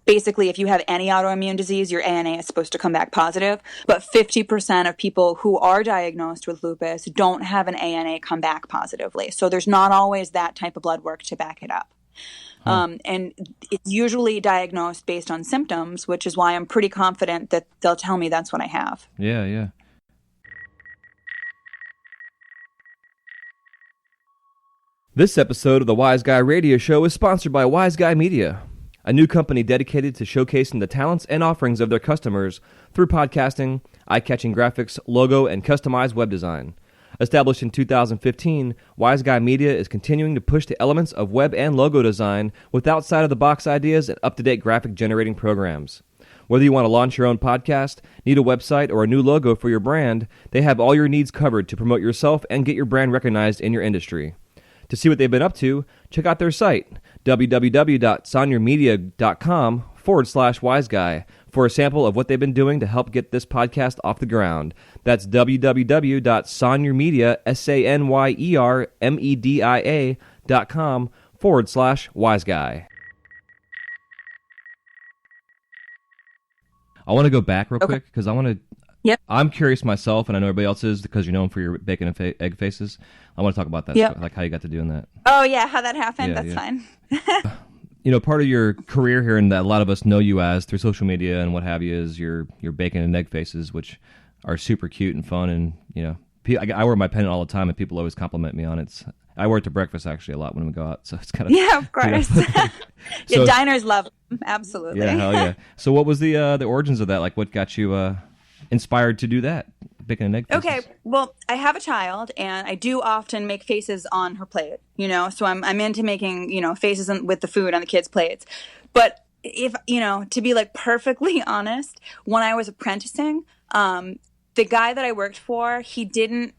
Basically, if you have any autoimmune disease, your ANA is supposed to come back positive. But 50% of people who are diagnosed with lupus don't have an ANA come back positively. So there's not always that type of blood work to back it up. And it's usually diagnosed based on symptoms, which is why I'm pretty confident that they'll tell me that's what I have. Yeah, yeah. This episode of the Wise Guy Radio Show is sponsored by Wise Guy Media, a new company dedicated to showcasing the talents and offerings of their customers through podcasting, eye-catching graphics, logo, and customized web design. Established in 2015, Wise Guy Media is continuing to push the elements of web and logo design with outside-of-the-box ideas and up-to-date graphic generating programs. Whether you want to launch your own podcast, need a website, or a new logo for your brand, they have all your needs covered to promote yourself and get your brand recognized in your industry. To see what they've been up to, check out their site, www.sonyermedia.com/wiseguy, for a sample of what they've been doing to help get this podcast off the ground. That's www.sonyermedia.com/wiseguy. I want to go back real quick because I want to. Yep. I'm curious myself, and I know everybody else is because you're known for your bacon and egg faces. I want to talk about that, like how you got to doing that. Oh, yeah, how that happened? That's fine. Part of your career here, and that a lot of us know you as through social media and what have you, is your bacon and egg faces, which are super cute and fun. And, I wear my pendant all the time, and people always compliment me on it. I wear it to breakfast, actually, a lot when we go out, so it's kind of... Yeah, of course. Diners love them, absolutely. Yeah, hell yeah. So what was the origins of that? Like, what got you... inspired to do that, bacon and egg faces? Okay, well, I have a child, and I do often make faces on her plate, so I'm into making, faces with the food on the kids' plates. But if, to be like perfectly honest, when I was apprenticing, the guy that I worked for, he didn't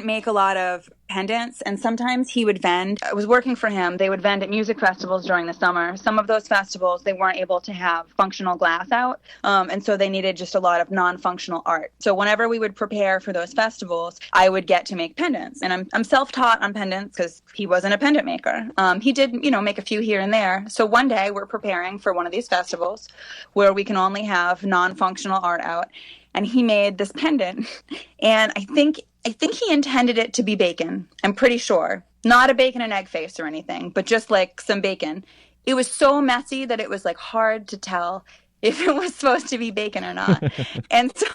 make a lot of pendants, and sometimes he would vend. I was working for him. They would vend at music festivals during the summer. Some of those festivals, they weren't able to have functional glass out, and so they needed just a lot of non-functional art. So whenever we would prepare for those festivals, I would get to make pendants, and I'm self-taught on pendants because he wasn't a pendant maker. He did, make a few here and there. So one day we're preparing for one of these festivals where we can only have non-functional art out, and he made this pendant, and I think he intended it to be bacon. I'm pretty sure. Not a bacon and egg face or anything, but just like some bacon. It was so messy that it was like hard to tell if it was supposed to be bacon or not. and so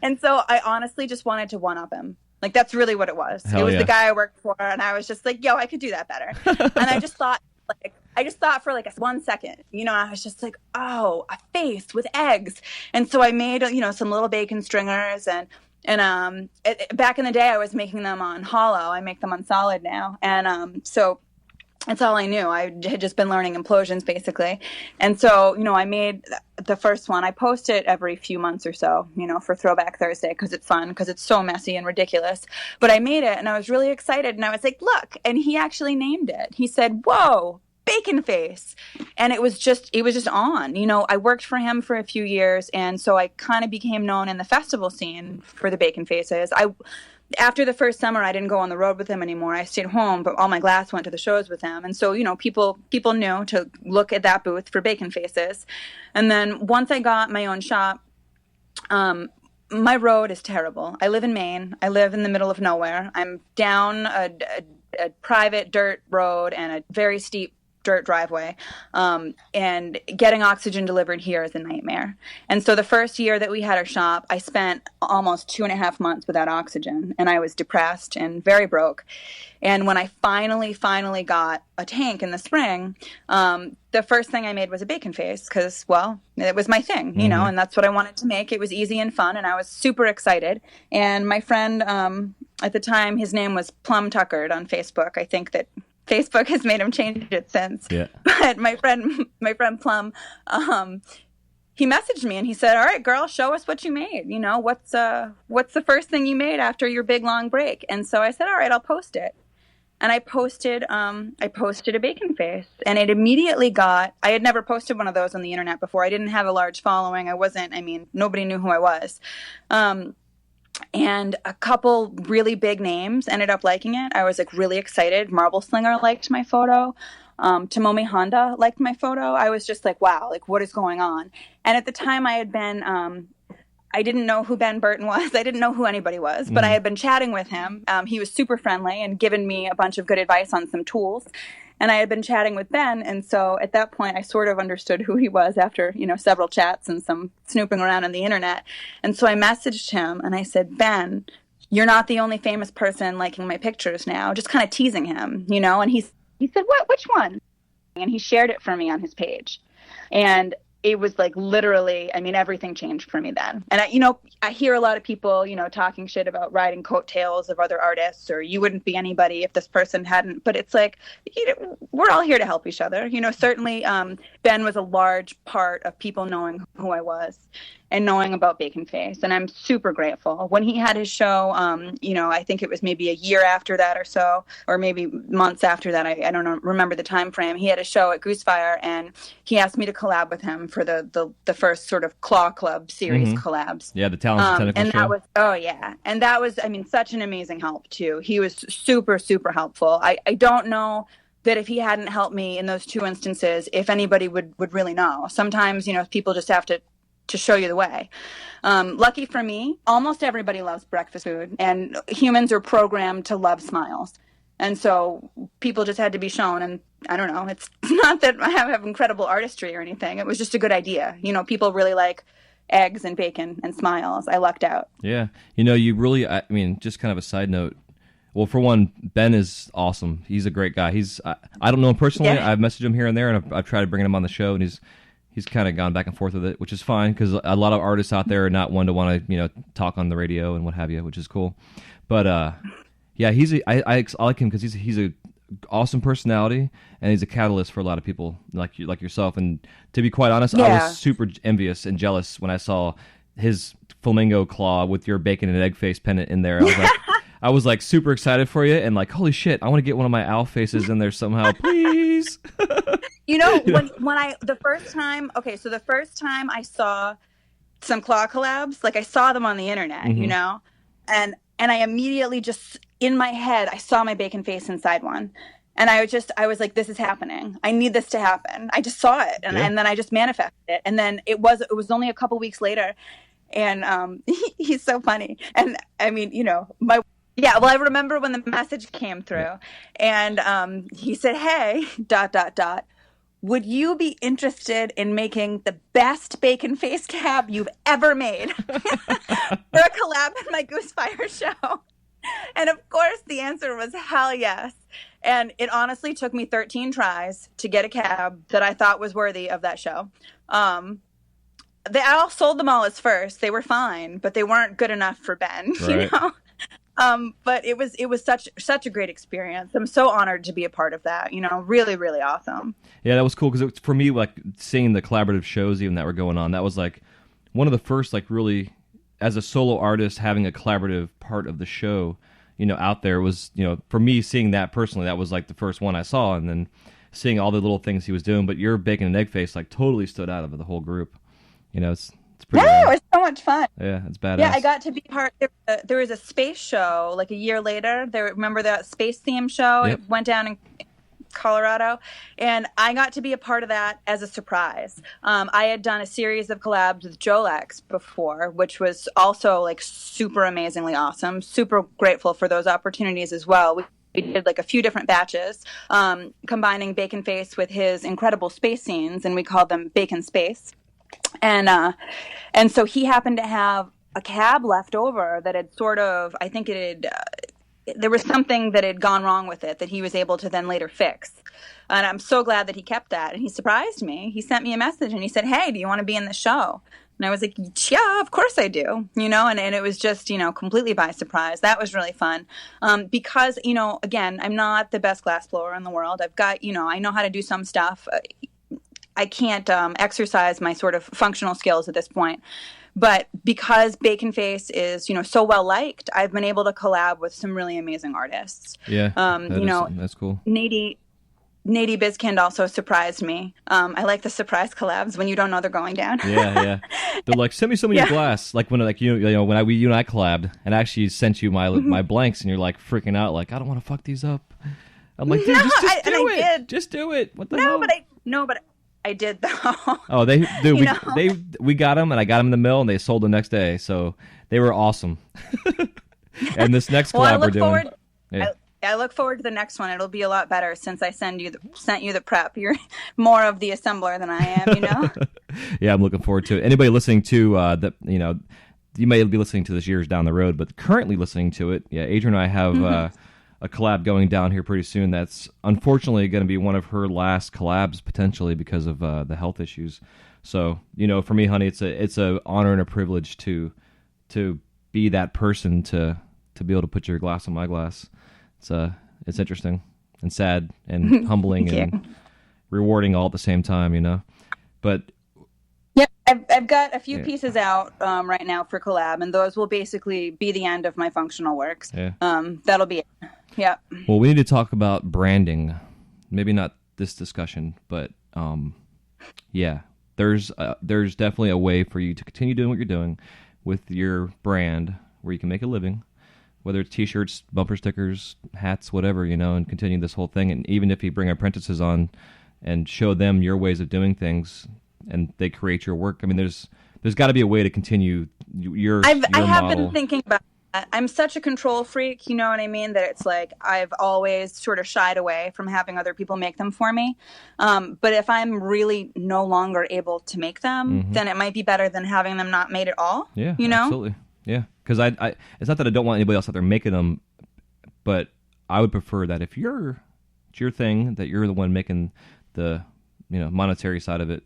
I honestly just wanted to one-up him. Like, that's really what it was. Hell it was yeah. The guy I worked for, and I was just like, yo, I could do that better. And I just thought for like 1 second, I was just like, oh, a face with eggs. And so I made, some little bacon stringers, and back in the day, I was making them on hollow. I make them on solid now. And so that's all I knew. I had just been learning implosions, basically. And so, I made the first one. I post it every few months or so, for Throwback Thursday, because it's fun, because it's so messy and ridiculous. But I made it, and I was really excited. And I was like, look. And he actually named it. He said, whoa, bacon face. And it was just on. I worked for him for a few years, and so I kind of became known in the festival scene for the bacon faces. After the first summer, I didn't go on the road with him anymore. I stayed home, but all my glass went to the shows with him. And so, people knew to look at that booth for bacon faces. And then once I got my own shop, my road is terrible. I live in Maine. I live in the middle of nowhere. I'm down a private dirt road and a very steep dirt driveway. And getting oxygen delivered here is a nightmare. And so the first year that we had our shop, I spent almost 2.5 months without oxygen, and I was depressed and very broke. And when I finally got a tank in the spring, the first thing I made was a bacon face because, well, it was my thing, you know, and that's what I wanted to make. It was easy and fun, and I was super excited. And my friend, at the time, his name was Plum Tuckered on Facebook. I think that Facebook has made him change it since. Yeah. But my friend Plum, he messaged me and he said, "All right, girl, show us what you made. You know, what's the first thing you made after your big long break?" And so I said, "All right, I'll post it." And I posted a bacon face, and it immediately I had never posted one of those on the internet before. I didn't have a large following. Nobody knew who I was. And a couple really big names ended up liking it. I was like really excited. Marble Slinger liked my photo. Tomomi Honda liked my photo. I was just like, wow, like what is going on? And at the time I had been, I didn't know who Ben Burton was. I didn't know who anybody was, but I had been chatting with him. He was super friendly and given me a bunch of good advice on some tools. And I had been chatting with Ben. And so at that point, I sort of understood who he was after, you know, several chats and some snooping around on the internet. And so I messaged him and I said, "Ben, you're not the only famous person liking my pictures now," just kind of teasing him, you know. And he said, "What? Which one?" And he shared it for me on his page. And it was like literally, I mean, everything changed for me then. And I hear a lot of people, you know, talking shit about riding coattails of other artists, or you wouldn't be anybody if this person hadn't. But it's like, you know, we're all here to help each other. You know, certainly Ben was a large part of people knowing who I was and knowing about Bacon Face. And I'm super grateful. When he had his show, you know, I think it was maybe a year after that or so, or maybe months after that. I don't know, remember the time frame. He had a show at Goosefire, and he asked me to collab with him for the first sort of Claw Club series collabs. Yeah, the Talents and Tentacles show. That was, oh yeah. And that was, I mean, such an amazing help too. He was super, super helpful. I don't know that if he hadn't helped me in those two instances, if anybody would really know. Sometimes, you know, people just have to show you the way. Lucky for me, almost everybody loves breakfast food, and humans are programmed to love smiles. And so people just had to be shown. And I don't know, it's not that I have incredible artistry or anything. It was just a good idea. You know, people really like eggs and bacon and smiles. I lucked out. Yeah. You know, you really, I mean, just kind of a side note. Well, for one, Ben is awesome. He's a great guy. I don't know him personally. Yeah. I've messaged him here and there, and I've tried to bring him on the show, and he's kind of gone back and forth with it, which is fine because a lot of artists out there are not one to want to, you know, talk on the radio and what have you, which is cool. But yeah, I like him because he's a awesome personality, and he's a catalyst for a lot of people like yourself. And to be quite honest, I was super envious and jealous when I saw his flamingo claw with your bacon and egg face pendant in there. I was like super excited for you, and like, holy shit, I want to get one of my owl faces in there somehow, please. You know, the first time I saw some claw collabs, like I saw them on the internet, you know, and I immediately just in my head I saw my bacon face inside one, and I was like, this is happening. I need this to happen. I just saw it, and then I just manifested it, and then it was only a couple weeks later, and he's so funny, and I mean, you know, I remember when the message came through, and he said, "Hey, ... would you be interested in making the best bacon face cab you've ever made for a collab in my Goosefire show?" And of course, the answer was hell yes. And it honestly took me 13 tries to get a cab that I thought was worthy of that show. I sold them all as first. They were fine, but they weren't good enough for Ben, right. You know? But it was such a great experience. I'm so honored to be a part of that. You know, really, really awesome. Yeah, that was cool because for me, like seeing the collaborative shows even that were going on, that was like one of the first, like really, as a solo artist, having a collaborative part of the show, you know, out there was, you know, for me seeing that personally, that was like the first one I saw, and then seeing all the little things he was doing. But your bacon and egg face like totally stood out of the whole group. You know, it's pretty. Yeah, it was so much fun. Yeah, it's badass. Yeah, I got to be part. There was a space show like a year later. Remember that space theme show? Yep. It went down in Colorado, and I got to be a part of that as a surprise. I had done a series of collabs with Jolex before, which was also like super amazingly awesome. Super grateful for those opportunities as well. we did like a few different batches, combining Bacon Face with his incredible space scenes, and we called them Bacon Space. And so he happened to have a cab left over that had sort of, I think it had, there was something that had gone wrong with it that he was able to then later fix. And I'm so glad that he kept that. And he surprised me. He sent me a message and he said, "Hey, do you want to be in the show?" And I was like, "Yeah, of course I do." And it was just, completely by surprise. That was really fun. Because, again, I'm not the best glass blower in the world. I've got, I know how to do some stuff. I can't exercise my sort of functional skills at this point. But because Bacon Face is, so well liked, I've been able to collab with some really amazing artists. Yeah, that's cool. Nady Bizkind also surprised me. I like the surprise collabs when you don't know they're going down. Yeah. They're like, "Send me some of your glass." Like when you and I collabed, and I actually sent you my blanks, and you're like freaking out, like, "I don't want to fuck these up." I'm like, "Dude, just do it. Just do it." What the hell? But I did though. Oh, we got them, and I got them in the mill, and they sold the next day, so they were awesome. And this next collab we're doing. I look forward to the next one. It'll be a lot better since I sent you the prep. You're more of the assembler than I am, Yeah, I'm looking forward to it. Anybody listening to you may be listening to this years down the road, but currently listening to it, yeah, Adrienne and I have a collab going down here pretty soon. That's unfortunately going to be one of her last collabs potentially because of the health issues. So, for me, honey, it's a honor and a privilege to be that person to be able to put your glass on my glass. It's interesting and sad and humbling and rewarding all at the same time, But yeah, I've got a few pieces out right now for collab, and those will basically be the end of my functional works. Yeah. That'll be it. Yeah. Well, we need to talk about branding. Maybe not this discussion, but yeah, there's definitely a way for you to continue doing what you're doing with your brand where you can make a living. Whether it's T-shirts, bumper stickers, hats, whatever, and continue this whole thing. And even if you bring apprentices on and show them your ways of doing things, and they create your work, I mean, there's got to be a way to continue your I have model. been thinking about that. I'm such a control freak, you know what I mean? That it's like I've always sort of shied away from having other people make them for me. But if I'm really no longer able to make them, then it might be better than having them not made at all. Yeah, absolutely. Yeah, because I it's not that I don't want anybody else out there making them, but I would prefer that if it's your thing, that you're the one making the monetary side of it,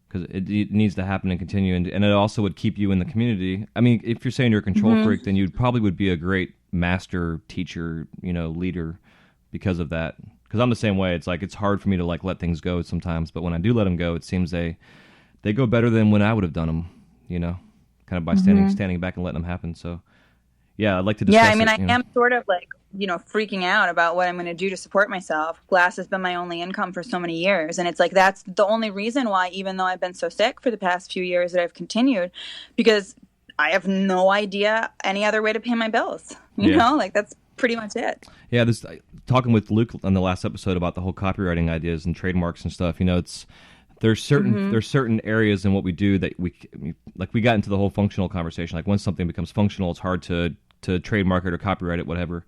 because it needs to happen and continue, and it also would keep you in the community. I mean, if you're saying you're a control freak, then you probably would be a great master teacher, leader, because of that. Because I'm the same way. It's like it's hard for me to let things go sometimes, but when I do let them go, it seems they go better than when I would have done them. Kind of by standing back and letting them happen. So, yeah, I'd like to discuss I mean, I am sort of freaking out about what I'm going to do to support myself. Glass has been my only income for so many years. And it's like, that's the only reason why, even though I've been so sick for the past few years, that I've continued, because I have no idea any other way to pay my bills. You know, that's pretty much it. Yeah, talking with Luke on the last episode about the whole copywriting ideas and trademarks and stuff, there's certain areas in what we do that we got into the whole functional conversation. Like once something becomes functional, it's hard to trademark it or copyright it, whatever.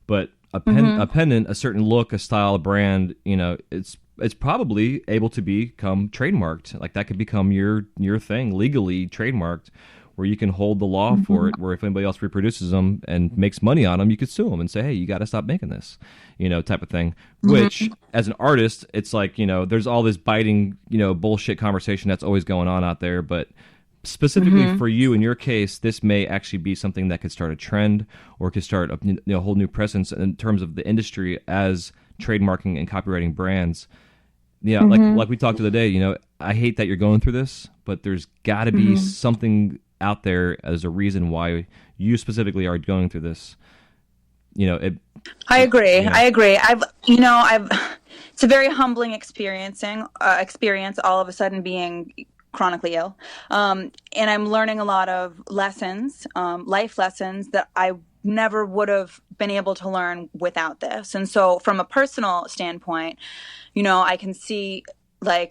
But a pendant, a certain look, a style, a brand, it's probably able to become trademarked. Like that could become your thing, legally trademarked, where you can hold the law for it, where if anybody else reproduces them and makes money on them, you could sue them and say, "Hey, you got to stop making this," type of thing. Which, as an artist, it's like, there's all this biting, bullshit conversation that's always going on out there. But specifically for you, in your case, this may actually be something that could start a trend or could start a whole new presence in terms of the industry as trademarking and copywriting brands. Yeah, like we talked the other day, I hate that you're going through this, but there's got to be something out there as a reason why you specifically are going through this. I agree. I've it's a very humbling experience all of a sudden being chronically ill. And I'm learning a lot of lessons, life lessons that I never would have been able to learn without this. And so from a personal standpoint, I can see why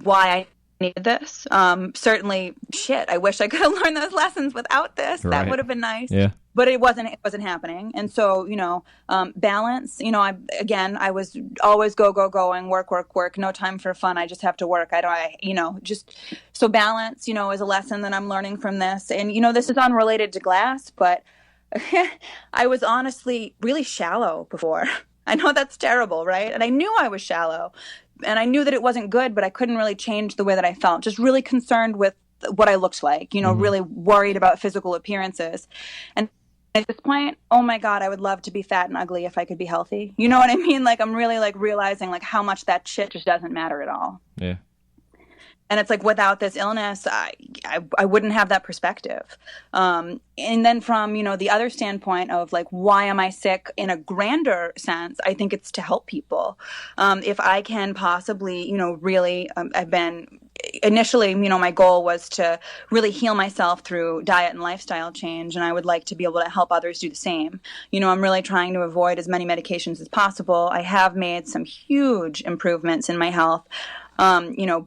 I needed this. Certainly, shit, I wish I could have learned those lessons without this. Right. That would have been nice. Yeah. But it wasn't happening. And so, balance, I was always going, work, no time for fun. I just have to work. So balance, is a lesson that I'm learning from this. And, this is unrelated to glass, but I was honestly really shallow before. I know that's terrible, right? And I knew I was shallow. And I knew that it wasn't good, but I couldn't really change the way that I felt. Just really concerned with what I looked like, really worried about physical appearances. And at this point, oh my God, I would love to be fat and ugly if I could be healthy. You know what I mean? Like, I'm really like realizing like how much that shit just doesn't matter at all. Yeah. And it's like, without this illness, I wouldn't have that perspective. And then from, the other standpoint of like, why am I sick in a grander sense? I think it's to help people. If I can possibly, really, I've been initially, my goal was to really heal myself through diet and lifestyle change. And I would like to be able to help others do the same. I'm really trying to avoid as many medications as possible. I have made some huge improvements in my health.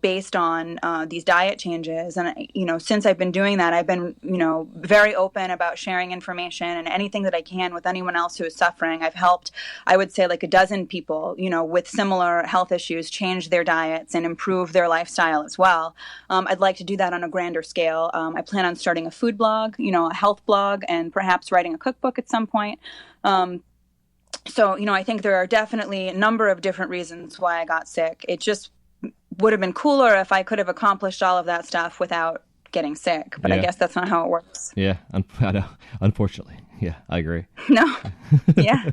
Based on these diet changes. And, since I've been doing that, I've been, very open about sharing information and anything that I can with anyone else who is suffering. I've helped, I would say, like a dozen people, with similar health issues change their diets and improve their lifestyle as well. I'd like to do that on a grander scale. I plan on starting a food blog, a health blog, and perhaps writing a cookbook at some point. So, I think there are definitely a number of different reasons why I got sick. It just would have been cooler if I could have accomplished all of that stuff without getting sick, but I guess that's not how it works. Yeah, I know. Unfortunately. Yeah, I agree. No. Yeah.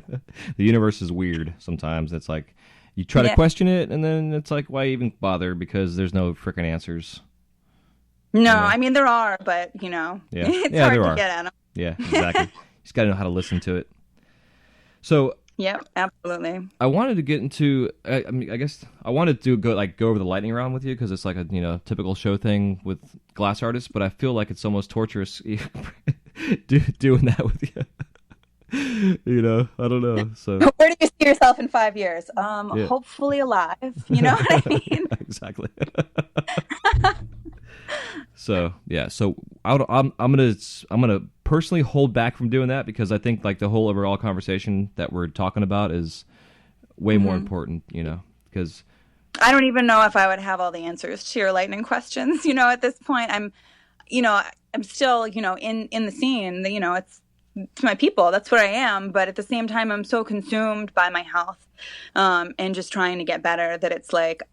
The universe is weird sometimes. It's like you try to question it, and then it's like, why even bother? Because there's no freaking answers. No, I mean, there are, but, it's hard to get at them. Yeah, exactly. You just got to know how to listen to it. So... Yep, absolutely. I wanted to get into. I guess I wanted to go over the lightning round with you because it's like a typical show thing with glass artists. But I feel like it's almost torturous doing that with you. I don't know. So where do you see yourself in 5 years? Hopefully alive. You know what I mean? Exactly. So yeah, so I'm gonna personally hold back from doing that because I think like the whole overall conversation that we're talking about is way more important, because I don't even know if I would have all the answers to your lightning questions. At this point, I'm still, in the scene. It's my people. That's what I am. But at the same time, I'm so consumed by my health and just trying to get better that it's like.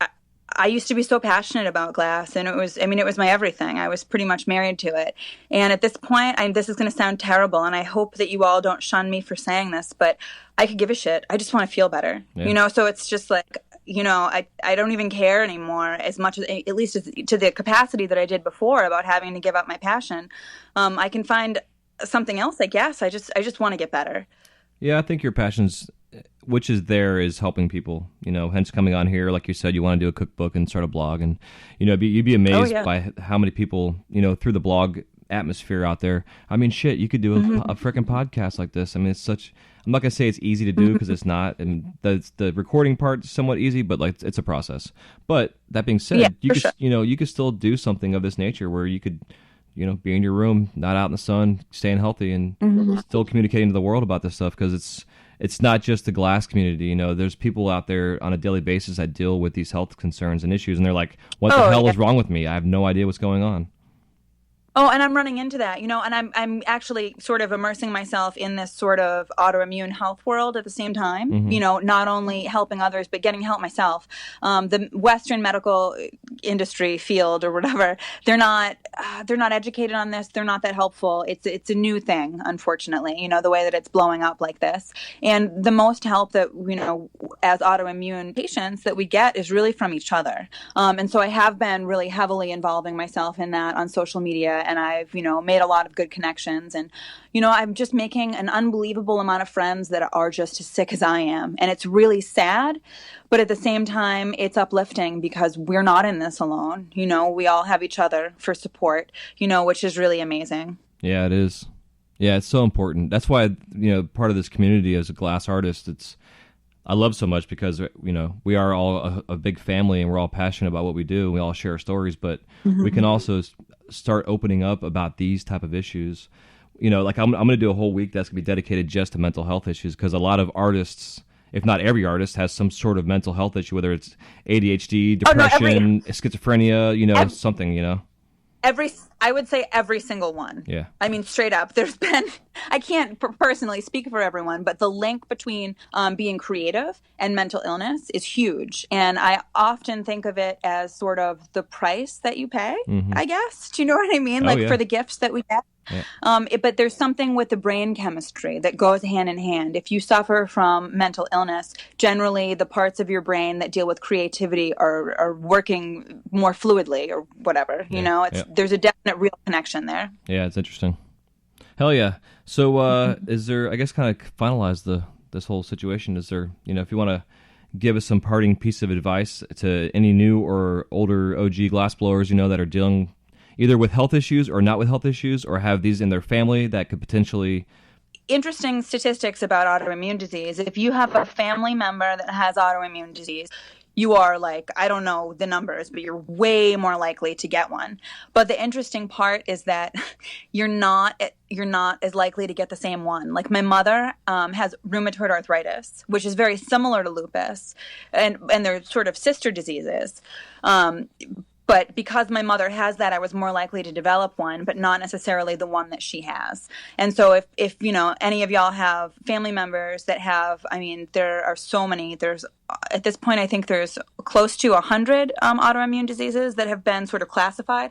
I used to be so passionate about glass, and it was my everything. I was pretty much married to it. And at this point, this is going to sound terrible, and I hope that you all don't shun me for saying this, but I could give a shit. I just want to feel better, So it's just like, I don't even care anymore as much as, at least to the capacity that I did before about having to give up my passion. I can find something else, I guess. I just want to get better. Yeah, I think your passion's, which is helping people, hence coming on here. Like you said, you want to do a cookbook and start a blog, and, you'd be amazed by how many people, through the blog atmosphere out there. I mean, shit, you could do a freaking podcast like this. I mean, I'm not going to say it's easy to do because it's not, and the recording part is somewhat easy, but like it's a process. But that being said, you could still do something of this nature where you could, be in your room, not out in the sun, staying healthy, and still communicating to the world about this stuff, because it's not just the glass community. There's people out there on a daily basis that deal with these health concerns and issues, and they're like, what the hell is wrong with me? I have no idea what's going on. Oh, and I'm running into that, and I'm actually sort of immersing myself in this sort of autoimmune health world at the same time, not only helping others, but getting help myself. The Western medical industry field or whatever, they're not educated on this. They're not that helpful. It's a new thing, unfortunately, the way that it's blowing up like this. And the most help that, as autoimmune patients that we get is really from each other. And so I have been really heavily involving myself in that on social media. And I've, made a lot of good connections, and, I'm just making an unbelievable amount of friends that are just as sick as I am. And it's really sad, but at the same time, it's uplifting because we're not in this alone. We all have each other for support, which is really amazing. Yeah, it is. Yeah, it's so important. That's why, part of this community as a glass artist, I love so much because, we are all a big family and we're all passionate about what we do. We all share our stories, but we can also start opening up about these type of issues. Like I'm going to do a whole week that's going to be dedicated just to mental health issues, because a lot of artists, if not every artist, has some sort of mental health issue, whether it's ADHD, depression, schizophrenia, something, I would say every single one. Yeah. I mean, straight up, I can't personally speak for everyone, but the link between being creative and mental illness is huge. And I often think of it as sort of the price that you pay, I guess. Do you know what I mean? For the gifts that we get. Yeah. But there's something with the brain chemistry that goes hand in hand. If you suffer from mental illness, generally the parts of your brain that deal with creativity are working more fluidly or whatever. There's a definite real connection there. Yeah, it's interesting. Hell yeah. So is there, I guess, kind of finalize this whole situation, is there, if you want to give us some parting piece of advice to any new or older OG glassblowers, that are dealing either with health issues or not with health issues, or have these in their family that could potentially... Interesting statistics about autoimmune disease. If you have a family member that has autoimmune disease, you are I don't know the numbers, but you're way more likely to get one. But the interesting part is that you're not as likely to get the same one. Like my mother has rheumatoid arthritis, which is very similar to lupus, and they're sort of sister diseases. But because my mother has that, I was more likely to develop one, but not necessarily the one that she has. And so if any of y'all have family members that have, there are so many. At this point, I think there's close to 100 autoimmune diseases that have been sort of classified,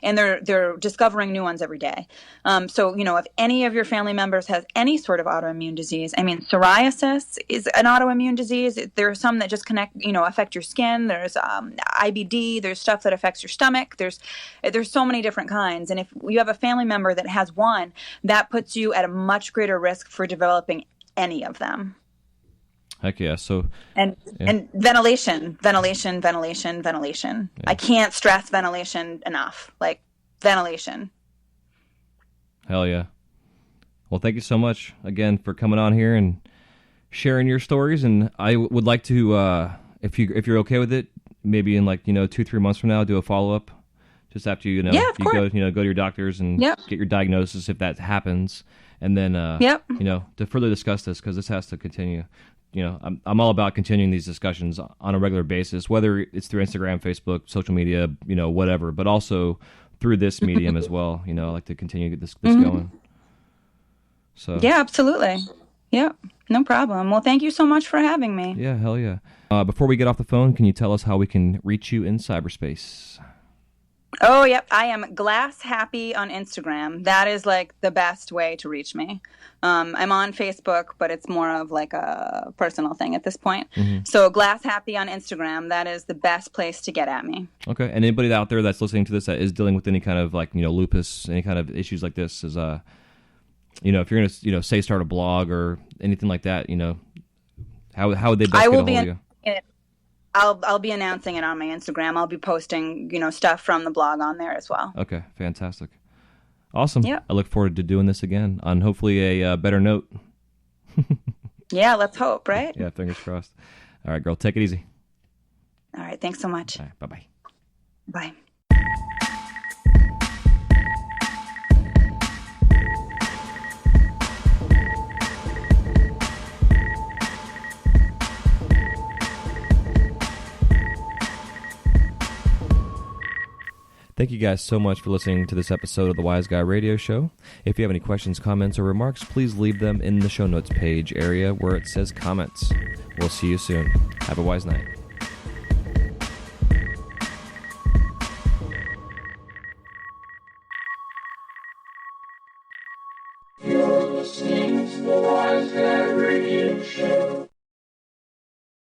and they're discovering new ones every day. So if any of your family members has any sort of autoimmune disease, psoriasis is an autoimmune disease. There are some that just affect your skin. There's IBD. There's stuff that affects your stomach. There's so many different kinds. And if you have a family member that has one, that puts you at a much greater risk for developing any of them. Heck yeah. So and ventilation. Yeah. I can't stress ventilation enough. Ventilation. Hell yeah. Well, thank you so much again for coming on here and sharing your stories. And I would like to, if you're okay with it, maybe in 2-3 months from now, do a follow up just after you go to your doctors and get your diagnosis if that happens, and then to further discuss this, because this has to continue. I'm all about continuing these discussions on a regular basis, whether it's through Instagram, Facebook, social media, whatever, but also through this medium as well. I like to continue this going. So yeah, absolutely. Yeah, no problem. Well, thank you so much for having me. Yeah, hell yeah. Before we get off the phone, can you tell us how we can reach you in cyberspace? Oh, yep. I am Glass Happy on Instagram. That is the best way to reach me. I'm on Facebook, but it's more of a personal thing at this point. Mm-hmm. So Glass Happy on Instagram, that is the best place to get at me. Okay. And anybody out there that's listening to this that is dealing with any kind of lupus, any kind of issues like this is, if you're going to, say start a blog or anything like that, how would they best get a hold of you? I'll be announcing it on my Instagram. I'll be posting, stuff from the blog on there as well. Okay, fantastic. Awesome. Yep. I look forward to doing this again on hopefully a better note. Yeah, let's hope, right? Yeah, fingers crossed. All right, girl, take it easy. All right, thanks so much. All right, bye-bye. Bye. Thank you guys so much for listening to this episode of the Wise Guy Radio Show. If you have any questions, comments, or remarks, please leave them in the show notes page area where it says comments. We'll see you soon. Have a wise night.